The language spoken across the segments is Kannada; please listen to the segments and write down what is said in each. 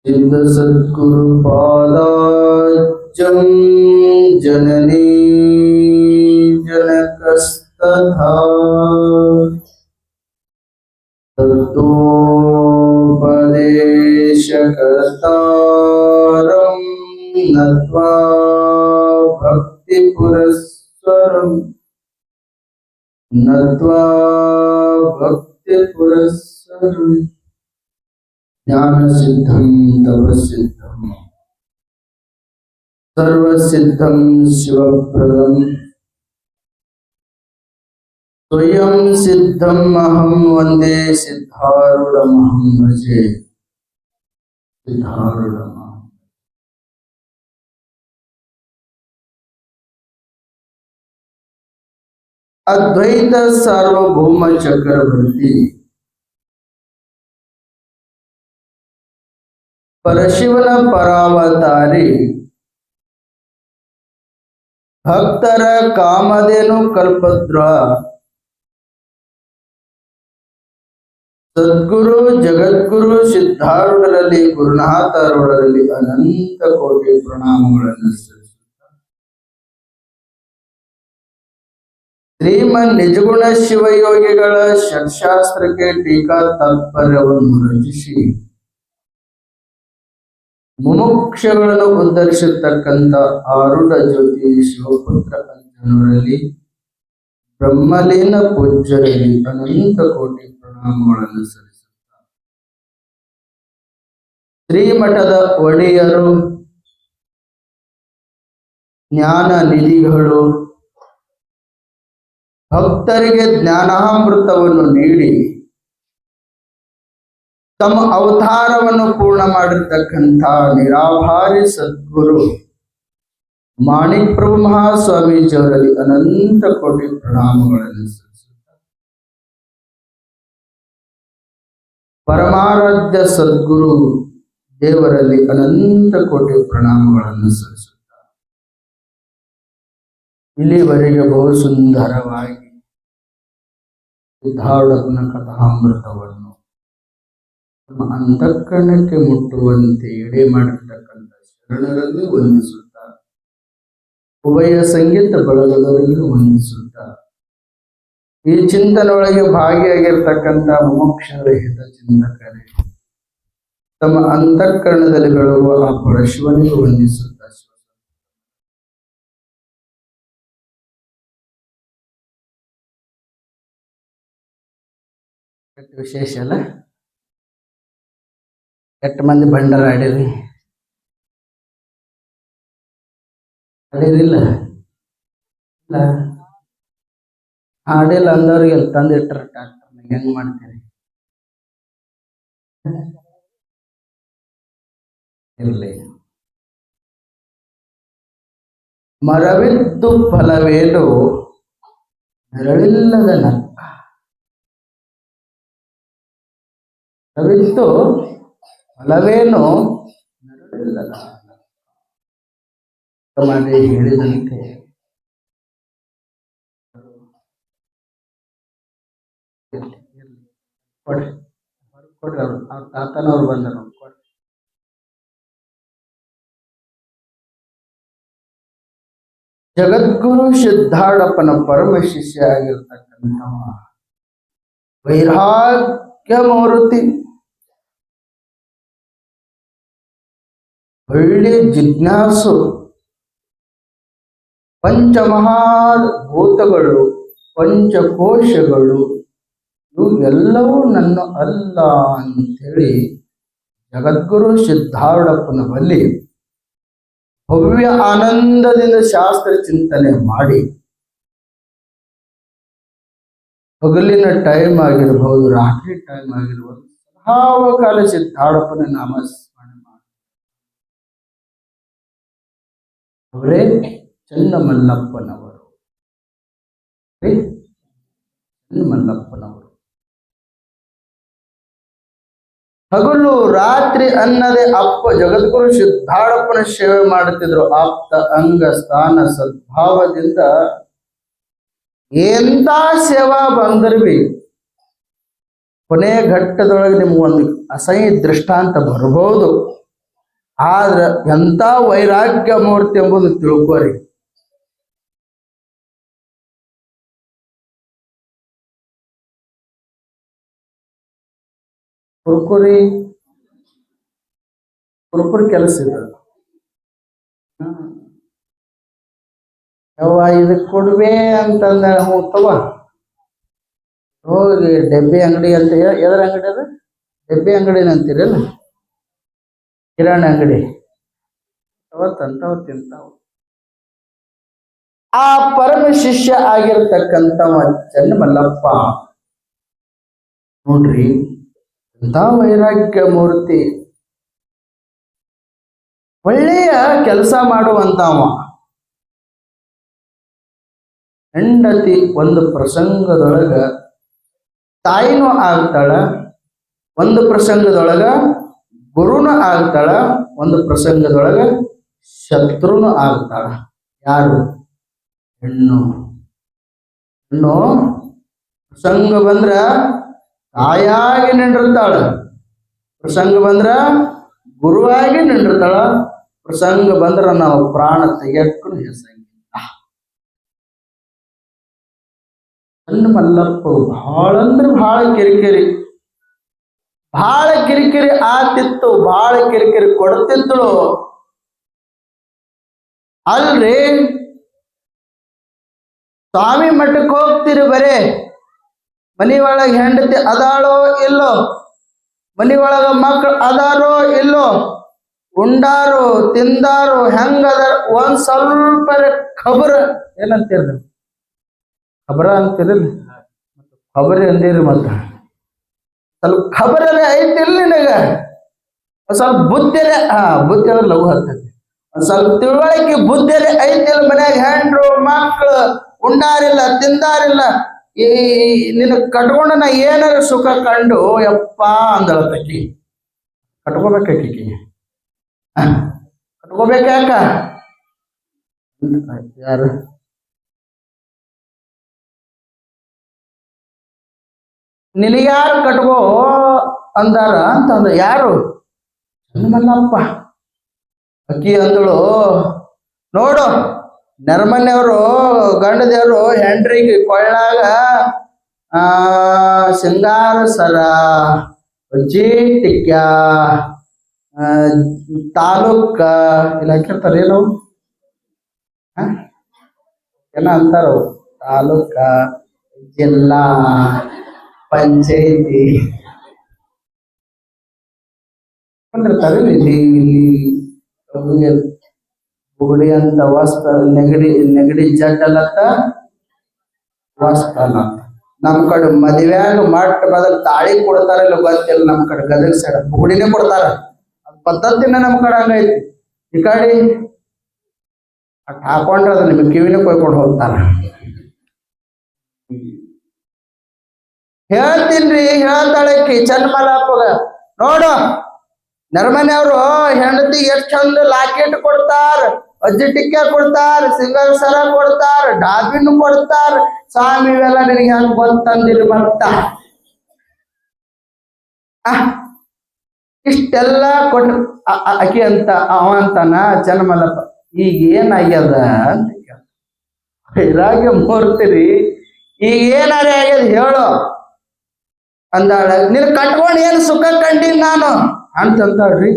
सिद्ध सद्गुरु पादाज्यं जननी जनकस्तथा तत्तोपदेशकर्तारं नत्वा भक्तिपुरस्सरं नत्वा भक्तिपुरस्सरं ज्ञानसिद्धं तपसिद्धं सर्वसिद्धं शिवप्रदं स्वयं सिद्धम् अहं वन्दे सिद्धारूढमहं भजे सिद्धारूढमहं। अद्वैत सार्वभौम चक्रवर्ती ಪರಶಿವನ ಪರಾವತಾರಿ ಭಕ್ತರ ಕಾಮಧೇನು ಕಲ್ಪದ್ರ ಸದ್ಗುರು ಜಗದ್ಗುರು ಸಿದ್ಧಾರೂಢರಲ್ಲಿ ಗುರುನಾಥರೂಢರಲ್ಲಿ ಅನಂತ ಕೋಟಿ ಪ್ರಣಾಮಗಳನ್ನು ಸಲ್ಲಿಸುತ್ತಾರೆ. ಶ್ರೀಮನ್ ನಿಜಗುಣ ಶಿವಯೋಗಿಗಳ ಷಟ್ಶಾಸ್ತ್ರಕ್ಕೆ ಟೀಕಾ ತಾತ್ಪರ್ಯವನ್ನು ರಚಿಸಿ ಮುಮುಕ್ಷಗಳನ್ನು ಉದ್ಧರಿಸಿರ್ತಕ್ಕಂಥ ಆರುಢ ಜ್ಯೋತಿ ಶಿವಪುತ್ರ ಅಂಜನೂರಲ್ಲಿ ಬ್ರಹ್ಮಲೀನ ಪೂಜ್ಯರಲ್ಲಿ ಅನಂತ ಕೋಟಿ ಪ್ರಣಾಮಗಳನ್ನು ಸಲ್ಲಿಸುತ್ತಾರೆ. ಶ್ರೀಮಠದ ಒಡೆಯರು, ಜ್ಞಾನ ನಿಧಿಗಳು, ಭಕ್ತರಿಗೆ ಜ್ಞಾನಾಮೃತವನ್ನು ನೀಡಿ ತಮ್ಮ ಅವತಾರವನ್ನು ಪೂರ್ಣ ಮಾಡಿರ್ತಕ್ಕಂಥ ನಿರಾಭಾರಿ ಸದ್ಗುರು ಮಾಣಿಕ್ ಪ್ರಭು ಮಹಾಸ್ವಾಮೀಜಿಯವರಲ್ಲಿ ಅನಂತ ಕೋಟಿ ಪ್ರಣಾಮಗಳನ್ನು ಸಲ್ಲಿಸುತ್ತಾರೆ. ಪರಮಾರಾಧ್ಯ ಸದ್ಗುರು ದೇವರಲ್ಲಿ ಅನಂತ ಕೋಟಿ ಪ್ರಣಾಮಗಳನ್ನು ಸಲ್ಲಿಸುತ್ತಾರೆ. ಇಲ್ಲಿವರೆಗೆ ಬಹು ಸುಂದರವಾಗಿ ಸಿದ್ಧಾರೂಢನ ಕಥಾಮೃತವನ್ನು ನಮ್ಮ ಅಂತಃಕರಣಕ್ಕೆ ಮುಟ್ಟುವಂತೆ ಎಡೆ ಮಾಡಿರ್ತಕ್ಕಂಥ ಶರಣರಲ್ಲಿ ವಂದಿಸುತ್ತಾ, ಉಭಯ ಸಂಗೀತ ಬಳಗದವರಿಗೂ ವಂದಿಸುತ್ತಾ, ಈ ಚಿಂತನೊಳಗೆ ಭಾಗಿಯಾಗಿರ್ತಕ್ಕಂಥ ಮುಮುಕ್ಷರ ಹಿತ ಚಿಂತಕರೇ, ತಮ್ಮ ಅಂತಃಕರಣದಲ್ಲಿ ಬೆಳಗುವ ಆ ಪರಶಿವನಿಗೂ ವಂದಿಸುತ್ತಾ, ವಿಶೇಷ ಅಲ್ಲ, ಎಷ್ಟು ಮಂದಿ ಭಂಡಾರ ಆಡಿರಿ? ಆಡಿರಿಲ್ಲ? ಇಲ್ಲ ಆಡಿಲ್ಲ ಅಂದವ್ರಿಗೆ ಅಲ್ಲಿ ತಂದಿಟ್ರ ಟ್ರಾಕ್ಟರ್ ಹೆಂಗ್ ಮಾಡ್ತೀರಿ? ಇರ್ಲಿ. ಮರವಿದ್ದು ಫಲವೇನು ನೆರಳಿಲ್ಲದ ನಕ್ಕ. ಮರವಿದ್ದು ಫಲವೇನು ನೆರಳಿಲ್ಲದ ಮಾಡಿ ಹೇಳಿದಂತೆ ಕೊಡ್ರಿ ಕೊಡ್ರಿ ಅವ್ರು ಅವ್ರ ತಾತನವ್ರು ಬಂದರು ಕೊಡ್ರಿ. ಜಗದ್ಗುರು ಸಿದ್ಧಾರೂಢಪ್ಪನ ಪರಮ ಶಿಷ್ಯ ಆಗಿರ್ತಕ್ಕಂಥ ವೈರಾಗ್ಯ ಮೂರ್ತಿ, ಒಳ್ಳೆ ಜಿಜ್ಞಾಸು, ಪಂಚಮಹಾಭೂತಗಳು, ಪಂಚಕೋಶಗಳು ಇವೆಲ್ಲವೂ ನನ್ನ ಅಲ್ಲ ಅಂತೇಳಿ ಜಗದ್ಗುರು ಸಿದ್ಧಾರೂಢಪ್ಪನ ಬಳಿ ಭವ್ಯ ಆನಂದದಿಂದ ಶಾಸ್ತ್ರ ಚಿಂತನೆ ಮಾಡಿ, ಹಗಲಿನ ಟೈಮ್ ಆಗಿರಬಹುದು, ರಾತ್ರಿ ಟೈಮ್ ಆಗಿರ್ಬೋದು, ಸದಾಕಾಲ ಸಿದ್ಧಾರೂಢಪ್ಪನ ನಾಮಸ್ಮರಣೆ ಮಾಡಿ ಅವರೇ ಚನ್ನಮಲ್ಲಪ್ಪನವರು. ಚನ್ನಮಲ್ಲಪ್ಪನವರು ಹಗಲು ರಾತ್ರಿ ಅನ್ನದೇ ಅಪ್ಪ ಜಗದ್ಗುರು ಸಿದ್ಧಾರೂಢಪ್ಪನ ಸೇವೆ ಮಾಡುತ್ತಿದ್ರು. ಆಪ್ತ ಅಂಗ ಸ್ಥಾನ ಸದ್ಭಾವದಿಂದ ಎಂತ ಸೇವಾ ಬಂದ್ರು ಬಿ ಕೊನೆ ಘಟ್ಟದೊಳಗೆ ನಿಮ್ಗೊಂದು ಅಸಹ್ಯ ದೃಷ್ಟಾಂತ ಬರ್ಬೋದು. ಆದ್ರ ಎಂತ ವೈರಾಗ್ಯ ಮೂರ್ತಿ ಎಂಬುದು ತಿಳ್ಕೋರಿ. ಕುರ್ಕುರಿ ಕೆಲಸ ಇದೆ. ಯವ್ವ ಇದಕ್ಕೆ ಕೊಡ್ಬೇ ಅಂತಂದ ತಗೋ ಹೋಗಿ ಡಬ್ಬಿ ಅಂಗಡಿ ಅಂತ ಎದ್ರ ಅಂಗಡಿ ಅದು ಡಬ್ಬಿ ಅಂಗಡಿನ ಅಂತೀರಲ್ಲ, ಕಿರಾಣಿ ಅಂಗಡಿ ತಂತಾವ್ ತಿಂತಾವ್. ಆ ಪರಮ ಶಿಷ್ಯ ಆಗಿರ್ತಕ್ಕಂಥವ ಚನ್ನಮಲ್ಲಪ್ಪ ನೋಡ್ರಿ ಎಂತ ವೈರಾಗ್ಯ ಮೂರ್ತಿ, ಒಳ್ಳೆಯ ಕೆಲಸ ಮಾಡುವಂತವ. ಹೆಂಡತಿ ಒಂದು ಪ್ರಸಂಗದೊಳಗ ತಾಯಿನೂ ಆಗ್ತಾಳ, ಒಂದು ಪ್ರಸಂಗದೊಳಗ ಗುರುನು ಆಗ್ತಾಳ, ಒಂದು ಪ್ರಸಂಗದೊಳಗ ಶತ್ರುನು ಆಗ್ತಾಳ. ಯಾರು? ಹೆಣ್ಣು. ಪ್ರಸಂಗ ಬಂದ್ರ ತಾಯಾಗಿ ನಿಂಡಿರ್ತಾಳ, ಪ್ರಸಂಗ ಬಂದ್ರ ಗುರುವಾಗಿ ನಿಂಡಿರ್ತಾಳ, ಪ್ರಸಂಗ ಬಂದ್ರ ನಾವು ಪ್ರಾಣ ತೆಗೆಯಕ್ಕೂ ಹೆಸಂಗಿಲ್ಲ. ಮಲ್ಲಪ್ಪ ಬಹಳ ಅಂದ್ರೆ ಬಹಳ ಕಿರಿಕಿರಿ ಆತಿತ್ತು, ಬಹಳ ಕಿರಿಕಿರಿ ಕೊಡ್ತಿತ್ತು. ಅಲ್ರಿ ಸ್ವಾಮಿ ಮಠಕ್ಕೆ ಹೋಗ್ತೀರಿ, ಬರೇ ಮನಿ ಒಳಗ ಹೆಂಡತಿ ಅದಾಳೋ ಇಲ್ಲೋ, ಮನಿ ಒಳಗ ಮಕ್ಕಳು ಅದಾರೋ ಇಲ್ಲೋ, ಉಂಡಾರು ತಿಂದಾರು ಹೆಂಗದ ಒಂದ್ ಸ್ವಲ್ಪ ಖಬರ್ ಏನಂತೀರಿ? ಖಬರ ಅಂತೀರಲ್ಲ, ಖಬರಿ ಅಂದಿರಿ. ಮತ್ತ ಸ್ವಲ್ಪ ಖಬರೇ ಐತಿಲ್ಲ ನಿನಗ, ಸ್ವಲ್ಪ ಬುದ್ಧಿರೇ ಬುದ್ಧಿ ಅಂದ್ರೆ ಲಘು ಹತ್ತೈತಿ, ಒಂದ್ ಸ್ವಲ್ಪ ತಿಳುವಳಿಕೆ ಬುದ್ಧಿರೇ ಐತಿಲ್ಲ. ಮನ್ಯಾಗ ಹೆಂಡ್ರು ಮಕ್ಕಳು ಉಂಡಾರಿಲ್ಲ ತಿಂದಾರಿಲ್ಲ, ಈ ನಿನ್ನ ಕಟ್ಕೊಂಡ ನಾ ಏನಾರ ಸುಖ ಕಂಡು ಯಪ್ಪ ಅಂದಳತಕ್ಕಿ. ಕಟ್ಕೋಬೇಕಾಕಿ, ಕಟ್ಕೋಬೇಕಾಕ ಯಾರು? ನಿನಗ್ಯಾರು ಕಟ್ಕೋ ಅಂದಾರ ಅಂತಂದ. ಯಾರು? ಚನ್ನಮಲ್ಲಪ್ಪ. ಅಕ್ಕಿ ಅಂದಳು, ನೋಡು ನೆರಮನೆಯವರು ಗಂಡದೇವರು ಹೆಂಡ್ರಿಗೆ ಕೊಳ್ಳಾಗ ಸಿಂಗಾರ ಸರ, ಟಿಕ್ಕ, ತಾಲೂಕ ಇಲ್ಲ ಹಾಕಿರ್ತಾರೆ. ಏನು ಏನ ಅಂತಾರ? ತಾಲೂಕ, ಜಿಲ್ಲಾ, ಪಂಚಾಯತಿ ಬಂದಿರ್ತಾರೆ. ಬುಗುಡಿ ಅಂತ ವಸ್ತ, ನೆಗಡಿ ಜಡ್ಡಲತ್ತ ವಸ್ತನ. ನಮ್ ಕಡೆ ಮದುವೆಯಾಗ ಮಟ್ಟ ಬದಲ್ ತಾಳಿ ಕೊಡ್ತಾರಲ್ಲ ಗೊತ್ತಿಲ್ಲ, ನಮ್ ಕಡೆ ಗದಗ ಸೈಡ್ ಬುಗುಡಿನೇ ಕೊಡ್ತಾರ. ಅದ್ ಪದ್ಧತಿನ ನಮ್ ಕಡೆ ಹಂಗೈತಿ. ಈ ಕಡೆ ಅಟ್ ಹಾಕೊಂಡ್ರೆ ಅದ ನಿಮ್ಗೆ ಕಿವಿನ ಕೊಯ್ಕೊಂಡು ಹೋಗ್ತಾರ. ಹೇಳ್ತೀನ್ರಿ, ಹೇಳ್ತಾಳಕ್ಕಿ ಚನ್ನಮಲ್ಲಪ್ಪಗ, ನೋಡು ನರಮನೆಯವರು ಹೆಂಡತಿ ಎಷ್ಟ್ ಚಂದ ಲಾಕೆಟ್ ಕೊಡ್ತಾರ, ಅಜ್ಜಿ ಟಿಕ್ಕ ಕೊಡ್ತಾರ, ಸಿಂಗಲ್ ಸರ ಕೊಡ್ತಾರ, ಡಾಬಿನ್ ಕೊಡ್ತಾರ. ಸ್ವಾಮಿ ಇವೆಲ್ಲ ನಿನಗೆ ಹೆಂಗ್ ಗೊತ್ತಂದಿರಿ? ಮತ್ತ ಇಷ್ಟೆಲ್ಲ ಕೊಟ್ಟ ಅಕ್ಕಿ ಅಂತ ಅವ ಅಂತಾನ ಚನ್ನಮಲ್ಲಪ್ಪ, ಈಗ ಏನಾಗ್ಯದ ಅಂತ ವೈರಾಗ್ಯ ಮೂರ್ತಿರಿ, ಈಗ ಏನಾರ ಆಗ್ಯದ ಹೇಳು ಅಂದಾಳ. ನಿನ್ ಕಟ್ಕೊಂಡು ಏನು ಸುಖ ಕಂಡೀನಿ ನಾನು ಅಂತಂತಾಳ್ರಿ.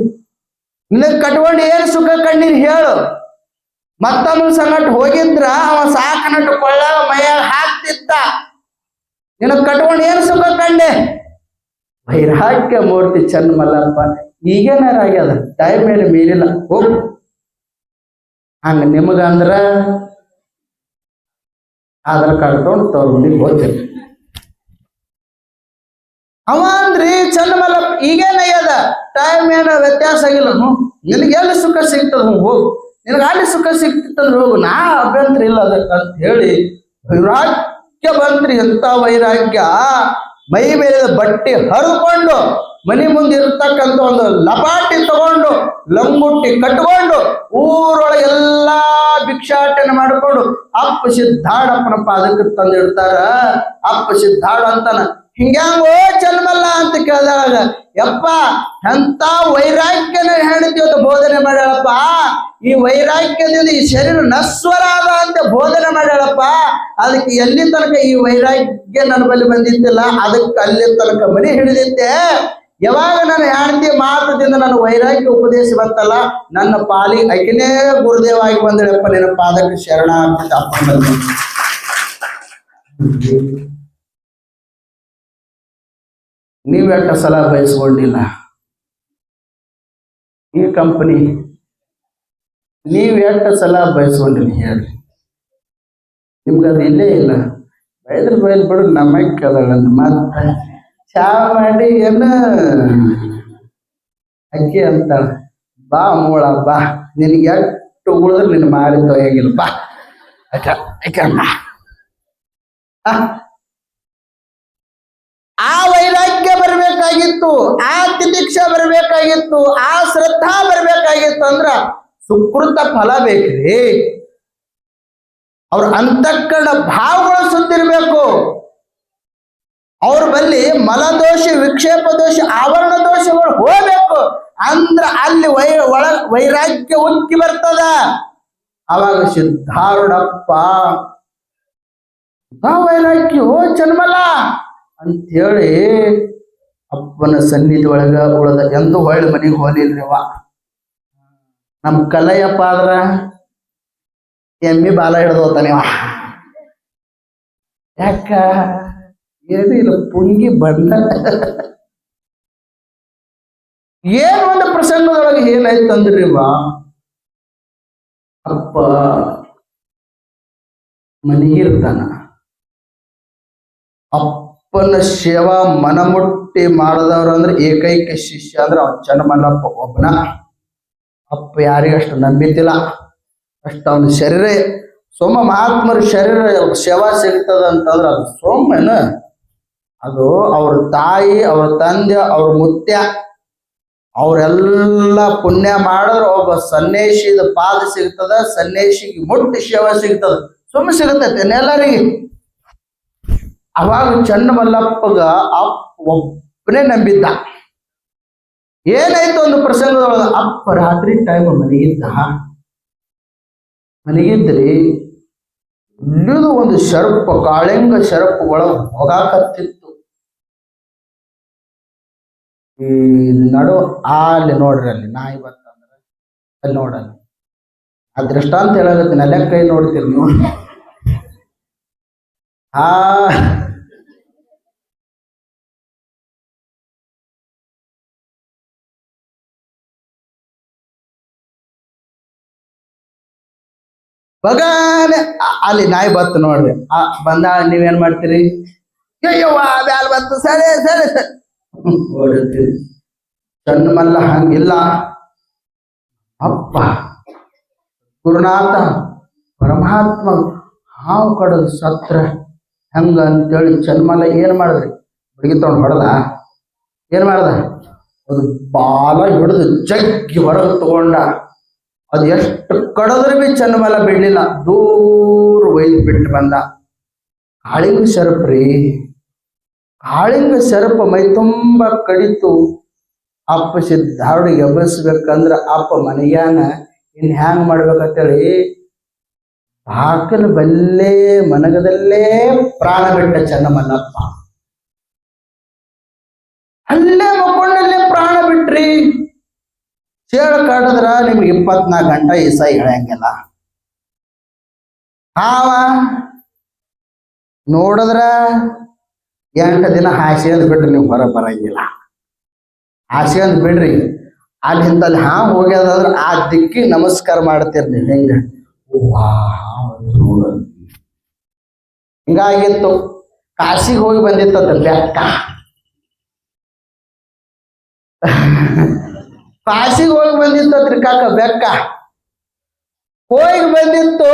ನಿನಗ್ ಕಟ್ಕೊಂಡು ಏನು ಸುಖ ಕಂಡೀನಿ ಹೇಳು. ಮತ್ತೊಮ್ಮೆ ಸಂಗಟ ಹೋಗಿದ್ರ ಅವ ಸಾಕನಟ್ಟು ಕೊಳ್ಳಾಗ ಮೈಯಾಗ ಹಾಕ್ತಿತ್ತ. ನಿನಗ್ ಕಟ್ಕೊಂಡು ಏನು ಸುಖ ಕಂಡೆ? ವೈರಾಗ್ಯ ಮೂರ್ತಿ ಚನ್ನಮಲ್ಲಪ್ಪ. ಈಗೇನಾರ ಆಗ್ಯದ, ಟೈಮ್ ಏನು ಮೀರಿಲ್ಲ, ಹೋಗು. ಹಂಗ ನಿಮಗಂದ್ರ ಆಧಾರ್ ಕಾರ್ಡ್ ತಗೊಂಡು ತವ್ರಿಗೆ ಹೋಗ್ತೇನೆ. ಅವ ಅಂದ್ರಿ ಚನ್ನಮಲ್ಲಪ್ಪ, ಈಗೇನಾಗ್ಯದ, ಟೈಮ್ ಏನೋ ವ್ಯತ್ಯಾಸ ಆಗಿಲ್ಲ. ನಿನಗೆ ಎಲ್ಲಿ ಸುಖ ಸಿಗ್ತದ ಹೋಗು, ನಿನಗೆ ಅಲ್ಲಿ ಸುಖ ಸಿಗ್ತಿತ್ತಂದ್ರೆ ಹೋಗು, ನಾ ಅಭ್ಯಂತರ ಇಲ್ಲ ಅದಕ್ಕೆ ಅಂತ ಹೇಳಿ ವೈರಾಗ್ಯ ಬಂತ್ರಿ. ಎಂತ ವೈರಾಗ್ಯ! ಮೈ ಮೇಲೆ ಬಟ್ಟೆ ಹರಿಕೊಂಡು ಮನಿ ಮುಂದೆ ಇರ್ತಕ್ಕಂಥ ಒಂದು ಲಪಾಟಿ ತಗೊಂಡು ಲಂಗುಟ್ಟಿ ಕಟ್ಕೊಂಡು ಊರೊಳಗೆ ಎಲ್ಲಾ ಭಿಕ್ಷಾಟನೆ ಮಾಡಿಕೊಂಡು ಅಪ್ಪ ಸಿದ್ಧಾಡಪ್ಪನ ಪಾದಕ್ಕೆ ತಂದಿಡ್ತಾರ. ಅಪ್ಪ ಸಿದ್ಧಾಡ ಅಂತಾನ, ಹಿಂಗ್ಯಾಂಗೋ ಚನ್ಮಲ್ಲ ಅಂತ ಕೇಳಿದಾಗ, ಯಪ್ಪ ಎಂತ ವೈರಾಗ್ಯನ ಹೆಂಡತಿ ಅಂತ ಬೋಧನೆ ಮಾಡ್ಯಾಳಪ್ಪ. ಈ ವೈರಾಗ್ಯದಿಂದ ಈ ಶರೀರ ನಶ್ವರ ಅದ ಅಂತ ಬೋಧನೆ ಮಾಡ್ಯಾಳಪ್ಪ. ಅದಕ್ಕೆ ಎಲ್ಲಿ ತನಕ ಈ ವೈರಾಗ್ಯ ನನ್ನ ಬಳಿ ಬಂದಿದ್ದಿಲ್ಲ, ಅದಕ್ಕೆ ಅಲ್ಲಿ ತನಕ ಮನೆ ಹಿಡಿದಿದ್ದೆ. ಯಾವಾಗ ನನ್ನ ಹೆಂಡತಿ ಮಾತದಿಂದ ನನ್ನ ವೈರಾಗ್ಯ ಉಪದೇಶ ಬಂತಲ್ಲ, ನನ್ನ ಪಾಲಿ ಅಕಿನೇ ಗುರುದೇವಾಗಿ ಬಂದಳಪ್ಪ, ನಿನ್ನ ಪಾದಕ್ಕೆ ಶರಣ ಅಂತ ಅಪ್ಪ ಬಂದ. ನೀವೆಷ್ಟ ಸಲ ಬಯಸ್ಕೊಂಡಿಲ್ಲ ಈ ಕಂಪನಿ? ನೀವೆಷ್ಟ ಸಲ ಬಯಸ್ಕೊಂಡಿಲ್ಲ ಹೇಳ್ರಿ? ನಿಮ್ಗದು ಇಲ್ಲೇ ಇಲ್ಲ. ಬೈದ್ರ ಬೈಲ್ ಬಿಡು, ನಮಗೆ ಕೇಳಂತ ಮತ್ತೆ ಚಾ ಮಾಡಿ ಏನ ಅಕ್ಕಿ ಅಂತ, ಬಾ ಮೂಳ ಬಾ, ನಿನಗೆ ಎಷ್ಟು ಉಳಿದ್ರೆ ನಿನ್ನ ಮಾರಿ ತೊಯ್ಯಂಗಿಲ್ಲ, ಬಾ ಆ ವೈರಾಗ್ಯ ಬರ್ಬೇಕಾಗಿತ್ತು, ಆ ತಿತಿಕ್ಷ ಬರ್ಬೇಕಾಗಿತ್ತು, ಆ ಶ್ರದ್ಧಾ ಬರ್ಬೇಕಾಗಿತ್ತು. ಅಂದ್ರ ಸುಕೃತ ಫಲ ಬೇಕ್ರಿ. ಅವ್ರ ಅಂತಃಕರಣ ಭಾವಗಳು ಸುತ್ತಿರ್ಬೇಕು. ಅವ್ರ ಬಲ್ಲಿ ಮಲದೋಷ, ವಿಕ್ಷೇಪ ದೋಷ, ಆವರಣ ದೋಷಗಳು ಹೋಗ್ಬೇಕು. ಅಂದ್ರ ಅಲ್ಲಿ ವೈರಾಗ್ಯ ಉಕ್ಕಿ ಬರ್ತದ. ಅವಾಗ ಸಿದ್ಧಾರೂಢಪ್ಪ ವೈರಾಗ್ಯ ಹೋ ಜನ್ಮಲ ಅಂತೇಳಿ ಅಪ್ಪನ ಸನ್ನಿಧಿ ಒಳಗ ಉಳದ. ಎಂದು ಹೊಳ್ಳಿ ಮನೆಗೆ ಹೋಲಿಲ್ರಿವ. ನಮ್ ಕಲಯಪ್ಪ ಆದ್ರ ಎಮ್ಮಿ ಬಾಲ ಹಿಡ್ದು ಹೋತಾನಿವ. ಯಾಕ ಏನಿಲ್ಲ, ಪುಂಗಿ ಬಂದ. ಏನ್ ಒಂದು ಪ್ರಸಂಗದೊಳಗೆ ಏನಾಯ್ತಂದ್ರಿವ, ಅಪ್ಪ ಮನೆಗಿರ್ತಾನ. ಅಪ್ಪನ ಸೇವಾ ಮನಮುಟ್ಟಿ ಮಾಡದವ್ರು ಅಂದ್ರೆ ಏಕೈಕ ಶಿಷ್ಯ ಅಂದ್ರೆ ಅವ ಚನ್ನಮಲ್ಲಪ್ಪ ಒಬ್ಬನ. ಅಪ್ಪ ಯಾರಿಗಷ್ಟು ನಂಬಿತಿಲ್ಲ. ಅಷ್ಟು ಅವನ ಶರೀರ ಸೋಮ ಮಹಾತ್ಮರ ಶರೀರ ಸೇವಾ ಸಿಗ್ತದ ಅಂತಂದ್ರೆ ಅದು ಸೋಮನ, ಅದು ಅವ್ರ ತಾಯಿ, ಅವ್ರ ತಂದೆ, ಅವ್ರ ಮುತ್ಯ ಅವರೆಲ್ಲ ಪುಣ್ಯ ಮಾಡಿದ್ರೆ ಒಬ್ಬ ಸನ್ಯಾಸಿದ ಪಾದ ಸಿಗ್ತದ, ಸನ್ಯಾಸಿಗೆ ಮುಟ್ಟಿ ಸೇವಾ ಸಿಗ್ತದ, ಸುಮ್ಮನೆ ಸಿಗತೈತೆ ಎಲ್ಲರಿಗೆ. ಅವಾಗ ಚನ್ನಮಲ್ಲಪ್ಪಗ ಒಬ್ಬನೇ ನಂಬಿದ್ದ. ಏನಾಯ್ತು ಒಂದು ಪ್ರಸಂಗದೊಳಗ, ಅಪ್ಪ ರಾತ್ರಿ ಟೈಮ್ ಮನೆಗಿದ್ರಿ ಇಲ್ಲಿದು ಒಂದು ಶರಪ, ಕಾಳಿಂಗ ಶರಪ ಒಳಗ ಹೋಗಾಕತ್ತಿತ್ತು. ಈ ನಡು ಅಲ್ಲಿ ನೋಡ್ರಿ, ಅಲ್ಲಿ ನಾಯಿ ಬರ್ತಂದ್ರ ಅಲ್ಲಿ ನೋಡಲ್ಲಿ ಆ ದೃಷ್ಟಾಂತ ಹೇಳಕತ್ತೀನಿ. ಅಲ್ಲೇ ಕೈ ನೋಡ್ತೀರಿ ನೀವು. ಬಗಾನೆ ಅಲ್ಲಿ ನಾಯಿ ಬತ್ತು ನೋಡ್ರಿ. ಬಂದ ನೀವೇನ್ ಮಾಡ್ತೀರಿ? ಅಯ್ಯವ್ವ ಬ್ಯಾಲ್ ಬತ್ತು, ಸರಿ ಸರಿ ಸರಿ ಓಡುತ್ತೀರಿ. ಚನ್ನಮಲ್ಲ ಹಂಗಿಲ್ಲ. ಅಪ್ಪ ಗುರುನಾಥ ಪರಮಾತ್ಮ ಹಾವು ಕಡದು ಸತ್ರ ಹೆಂಗ ಅಂತೇಳಿ ಚನ್ನಮಲ್ಲ ಏನ್ ಮಾಡಿದ್ರಿ? ಹುಡುಗಿ ತಗೊಂಡು ಹೊಡೆದ. ಏನ್ ಮಾಡ್ದ? ಅದು ಬಾಲ ಹಿಡಿದು ಜಗ್ಗಿ ಹೊರಗೆ ತಗೊಂಡ. ಅದು ಎಷ್ಟು ಕಡದ್ರೆ ಬಿ ಚನ್ನಮಲ್ಲ ಬಿಡ್ಲಿಲ್ಲ, ದೂರ ಒಯ್ದು ಬಿಟ್ಟು ಬಂದ. ಕಾಳಿಂಗ ಸರಪ್ರಿ, ಕಾಳಿಂಗ ಸರಪ ಮೈ ತುಂಬ ಕಡಿತು. ಅಪ್ಪ ಸಿದ್ಧಾರೂಢಿಗೆ ಎಬ್ಬರಿಸ್ಬೇಕಂದ್ರ ಅಪ್ಪ ಮನೆಯಾನ ಇನ್ ಹ್ಯಾಂಗ್ ಮಾಡ್ಬೇಕಂತೇಳಿ ಬಾಕಲ ಬಲ್ಲೇ ಮನಗದಲ್ಲೇ ಪ್ರಾಣ ಬಿಟ್ಟ ಚನ್ನಮಲ್ಲಪ್ಪ. ಅಲ್ಲೇ ಮಕ್ಕೊಂಡಲ್ಲೇ ಪ್ರಾಣ ಬಿಟ್ರಿ. ಚೇಳು ಕಾಡಿದ್ರ ನಿಮ್ಗೆ 24 ಗಂಟೆ ಈಸ ಹೇಳಂಗಿಲ್ಲ. ಹಾವ ನೋಡಿದ್ರ 8 ದಿನ ಹಾಸಿಗೆ ಬಿಟ್ರಿ ನೀವು ಹೊರ ಬರಂಗಿಲ್ಲ. ಹಾಸಿಗೆ ಬಿಡ್ರಿ, ಅಲ್ಲಿ ಇಂತಲ್ಲಿ ಹಾವು ಹೋಗ್ಯದಂದ್ರ ಆ ದಿಕ್ಕಿಗೆ ನಮಸ್ಕಾರ ಮಾಡ್ತೀರಿ ನೀವು. ಹೆಂಗ ಹಿಂಗಾಗಿತ್ತು. ಕಾಶಿಗೆ ಹೋಗಿ ಬಂದಿತ್ತಂತ ಬೆಕ್ಕ. ಕಾಶಿಗೆ ಹೋಗಿ ಬಂದಿತ್ತಂತ್ರಿ ಕಾಕ ಬೆಕ್ಕ. ಹೋಗಿ ಬಂದಿತ್ತು,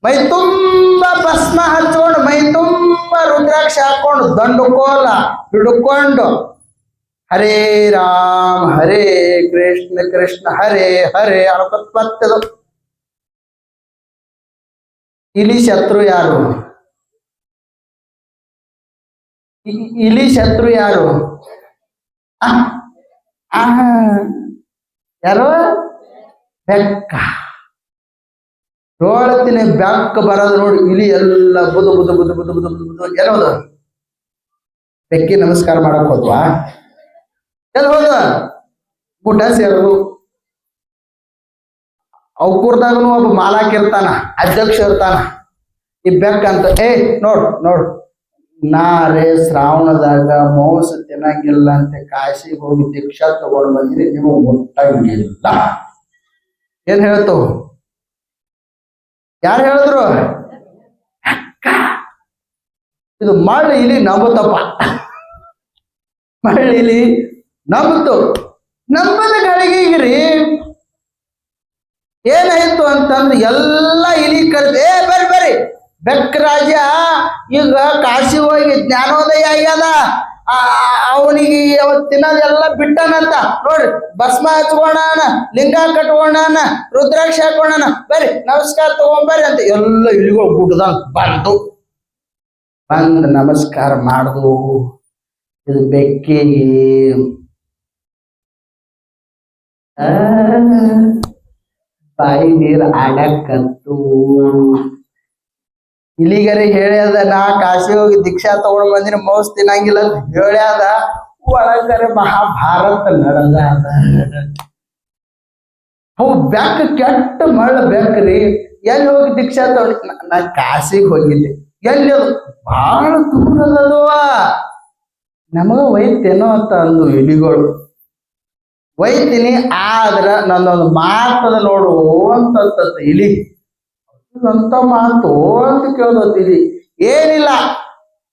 ಮೈ ತುಂಬ ಭಸ್ಮ ಹಚ್ಕೊಂಡು, ಮೈ ತುಂಬ ರುದ್ರಾಕ್ಷಿ ಹಾಕೊಂಡು, ದಂಡು ಕೋಲ ಹಿಡ್ಕೊಂಡು ಹರೇ ರಾಮ ಹರೇ ಕೃಷ್ಣ ಕೃಷ್ಣ ಹರೇ ಹರೇ ಅನ್ಕೊತ್ ಬರ್ತದ. ಇಲಿ ಶತ್ರು ಯಾರು? ಇಲಿ ಶತ್ರು ಯಾರು? ಯಾರು? ಬೆಕ್ಕ. ನೋಡ್ತೀನಿ ಬೆಕ್ಕ ಬರೋದು ನೋಡಿ, ಇಲಿ ಎಲ್ಲ ಬುದು ಬುದು ಬುದು ಬುದು ಬುದು ಬುದು ಬುದು ಎಲ್ಲೋದ? ಬೆಕ್ಕಿ ನಮಸ್ಕಾರ ಮಾಡಕ್ ಹೋದ್ವಾ? ಎಲ್ಲಿ ಹೋದ? ಗುಡ್ಡ ಸೇರೋದು. ಅವ್ಕೂರ್ದಾಗನು ಒಬ್ಬ ಮಾಲಾಕ್ ಇರ್ತಾನ, ಅಧ್ಯಕ್ಷ ಇರ್ತಾನ. ಈ ಬೆಕ್ಕ ಅಂತ ನೋಡ್ ನೋಡ್, ನಾರೇ ಶ್ರಾವಣದಾಗ ಮೋಸ ತಿನ್ನಂಗಿಲ್ಲ ಅಂತ ಕಾಶಿಗೆ ಹೋಗಿ ದೀಕ್ಷಾ ತಗೊಂಡ್ ಬಂದ್ರಿ, ನೀವು ಮುಟ್ಟಂಗಿಲ್ಲ. ಏನ್ ಹೇಳ್ತು? ಯಾರು ಹೇಳಿದ್ರು? ಇದು ಮಳ್ಳ ಇಲಿ ನಂಬುತ್ತಪ್ಪ. ಮಳ್ಳ ಇಲಿ ನಂಬುತ್ತು. ನಂಬದ ಗಳಿಗೆಗ್ರಿ ಏನಾಯ್ತು ಅಂತಂದ್ರೆ ಎಲ್ಲ ಇಲಿ ಕರೆದು ಬರ್ರಿ ಬರ್ರಿ, ಬೆಕ್ಕ ರಾಜ ಈಗ ಕಾಶಿ ಹೋಗಿ ಜ್ಞಾನೋದಯ ಆಗ್ಯದ, ಅವನಿಗೆ ತಿನ್ನೋದೆಲ್ಲ ಬಿಟ್ಟನಂತ ನೋಡ್ರಿ, ಭಸ್ಮ ಹಚ್ಕೊಂಡಾನ, ಲಿಂಗ ಕಟ್ಕೊಂಡಾನ, ರುದ್ರಾಕ್ಷ ಹಾಕೊಂಡಾನ, ಬರ್ರಿ ನಮಸ್ಕಾರ ತಗೊಂಬರ್ರಿ ಅಂತ ಎಲ್ಲ ಇಲಿಗಳು ಗುಡ್ದಂಗ್ ಬಂದು ನಮಸ್ಕಾರ ಮಾಡುದು. ಇದು ಬೆಕ್ಕಿಗೆ ಬಾಯಿ ನೀರು ಆಡಕತ್ತು. ಇಲಿಗರಿ ಹೇಳ್ಯದ, ನಾ ಕಾಶಿ ಹೋಗಿ ದೀಕ್ಷಾ ತಗೊಂಡ್ ಬಂದಿನ ಮೌಸ್ ತಿನ್ನಂಗಿಲ್ಲ ಅಂತ ಹೇಳ್ಯಾದ. ಒಳಗರೆ ಮಹಾಭಾರತ ನಡೆದ. ಅವು ಬೆಕ್ಕ ಕೆಟ್ಟ ಮಳ್ಳ ಬೆಕ್ಕ್ರಿ. ಎಲ್ಲಿ ಹೋಗಿ ದೀಕ್ಷಾ ತಗೊಂಡು? ನಾ ಕಾಶಿಗೆ ಹೋಗಿದ್ದೆ. ಎಲ್ಲಿ? ಬಹಳ ದೂರದಲ್ವ. ನಮಗ ಒಯ್ತೇನೋ ಅಂತ ಅಂದು ಇಲಿಗಳು. ಒಯ್ತೀನಿ, ಆದ್ರ ನನ್ನೊಂದು ಮಾತದ ನೋಡು ಅಂತ ಇಲಿ. ಅಂತ ಮಾತು ಅಂತ ಕೇಳೋದಿಲಿ. ಏನಿಲ್ಲ,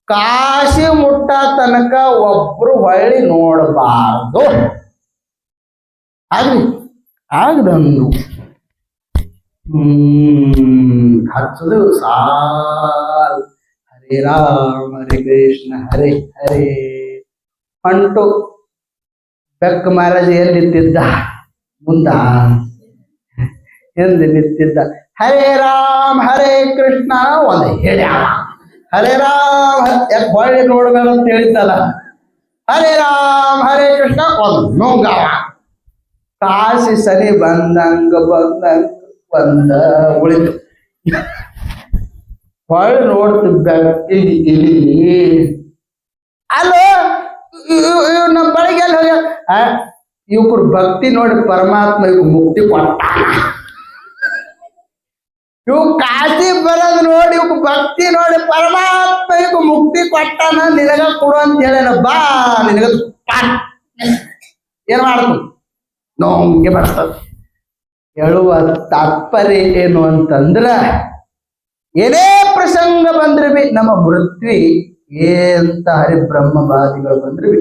ಕಾಶಿ ಮುಟ್ಟ ತನಕ ಒಬ್ರು ಹೊಳ್ಳಿ ನೋಡಬಾರ್ದು. ಆಗ್ಲಿ ಆಗದಂದು ಹಚ್ಚದು ಸಾಲ್. ಹರೇ ರಾಮ ಹರೇ ಕೃಷ್ಣ ಹರೇ ಹರೇ ಅಂಟು. ಬೆಕ್ಕ ಮಹಾರಾಜ ಎಲ್ಲಿ ನಿಂತಿದ್ದ? ಮುಂದ ಎಲ್ಲಿ ನಿಂತಿದ್ದ? ಹರೇ ರಾಮ ಹರೇ ಕೃಷ್ಣ ಒಂದು ಹೇಳ್ಯಾವ. ಹರೇ ರಾಮ ಯಾಕೆ ಹೊಳ್ಳಿ ನೋಡ್ಬೇಡ ಅಂತ ಹೇಳಿದ್ದಲ್ಲ. ಹರೇ ರಾಮ ಹರೇ ಕೃಷ್ಣ ಒಂದು ನುಂಗಾವ. ಕಾಶಿ ಸರಿ ಬಂದಂಗ ಬಂದ ಉಳಿತು. ಹೊಳ್ಳಿ ನೋಡ್ತಿದ್ದ ಇಲಿ. ಅಲ್ಲೋ ನಮ್ಮ ಬಳಿಗೆ ಎಲ್ಲಿ ಹೋಗ್ಯ? ಇವ್ರ ಭಕ್ತಿ ನೋಡಿ ಪರಮಾತ್ಮ ಇವ್ ಮುಕ್ತಿ ಕೊಟ್ಟ. ಇವ್ ಕಾಶಿ ಬರೋದು ನೋಡಿ, ಇವ್ ಭಕ್ತಿ ನೋಡಿ ಪರಮಾತ್ಮ ಇವ್ ಮುಕ್ತಿ ಕೊಟ್ಟಾನ. ನಿನಗ ಕೊಡು ಅಂತ ಹೇಳೇನ, ಬಾ ನಿನಗ ಏನ್ ಮಾಡ್ತು? ನೋಂಗೆ ಬರ್ತದ. ಹೇಳುವ ತಾತ್ಪರ್ಯ ಏನು ಅಂತಂದ್ರ, ಏನೇ ಪ್ರಸಂಗ ಬಂದ್ರೆ ಬಿ ನಮ್ಮ ಮೃತ್ವಿ ಎಂತ ಹರಿಬ್ರಹ್ಮವಾದಿಗಳು ಬಂದ್ರೆ ಬಿ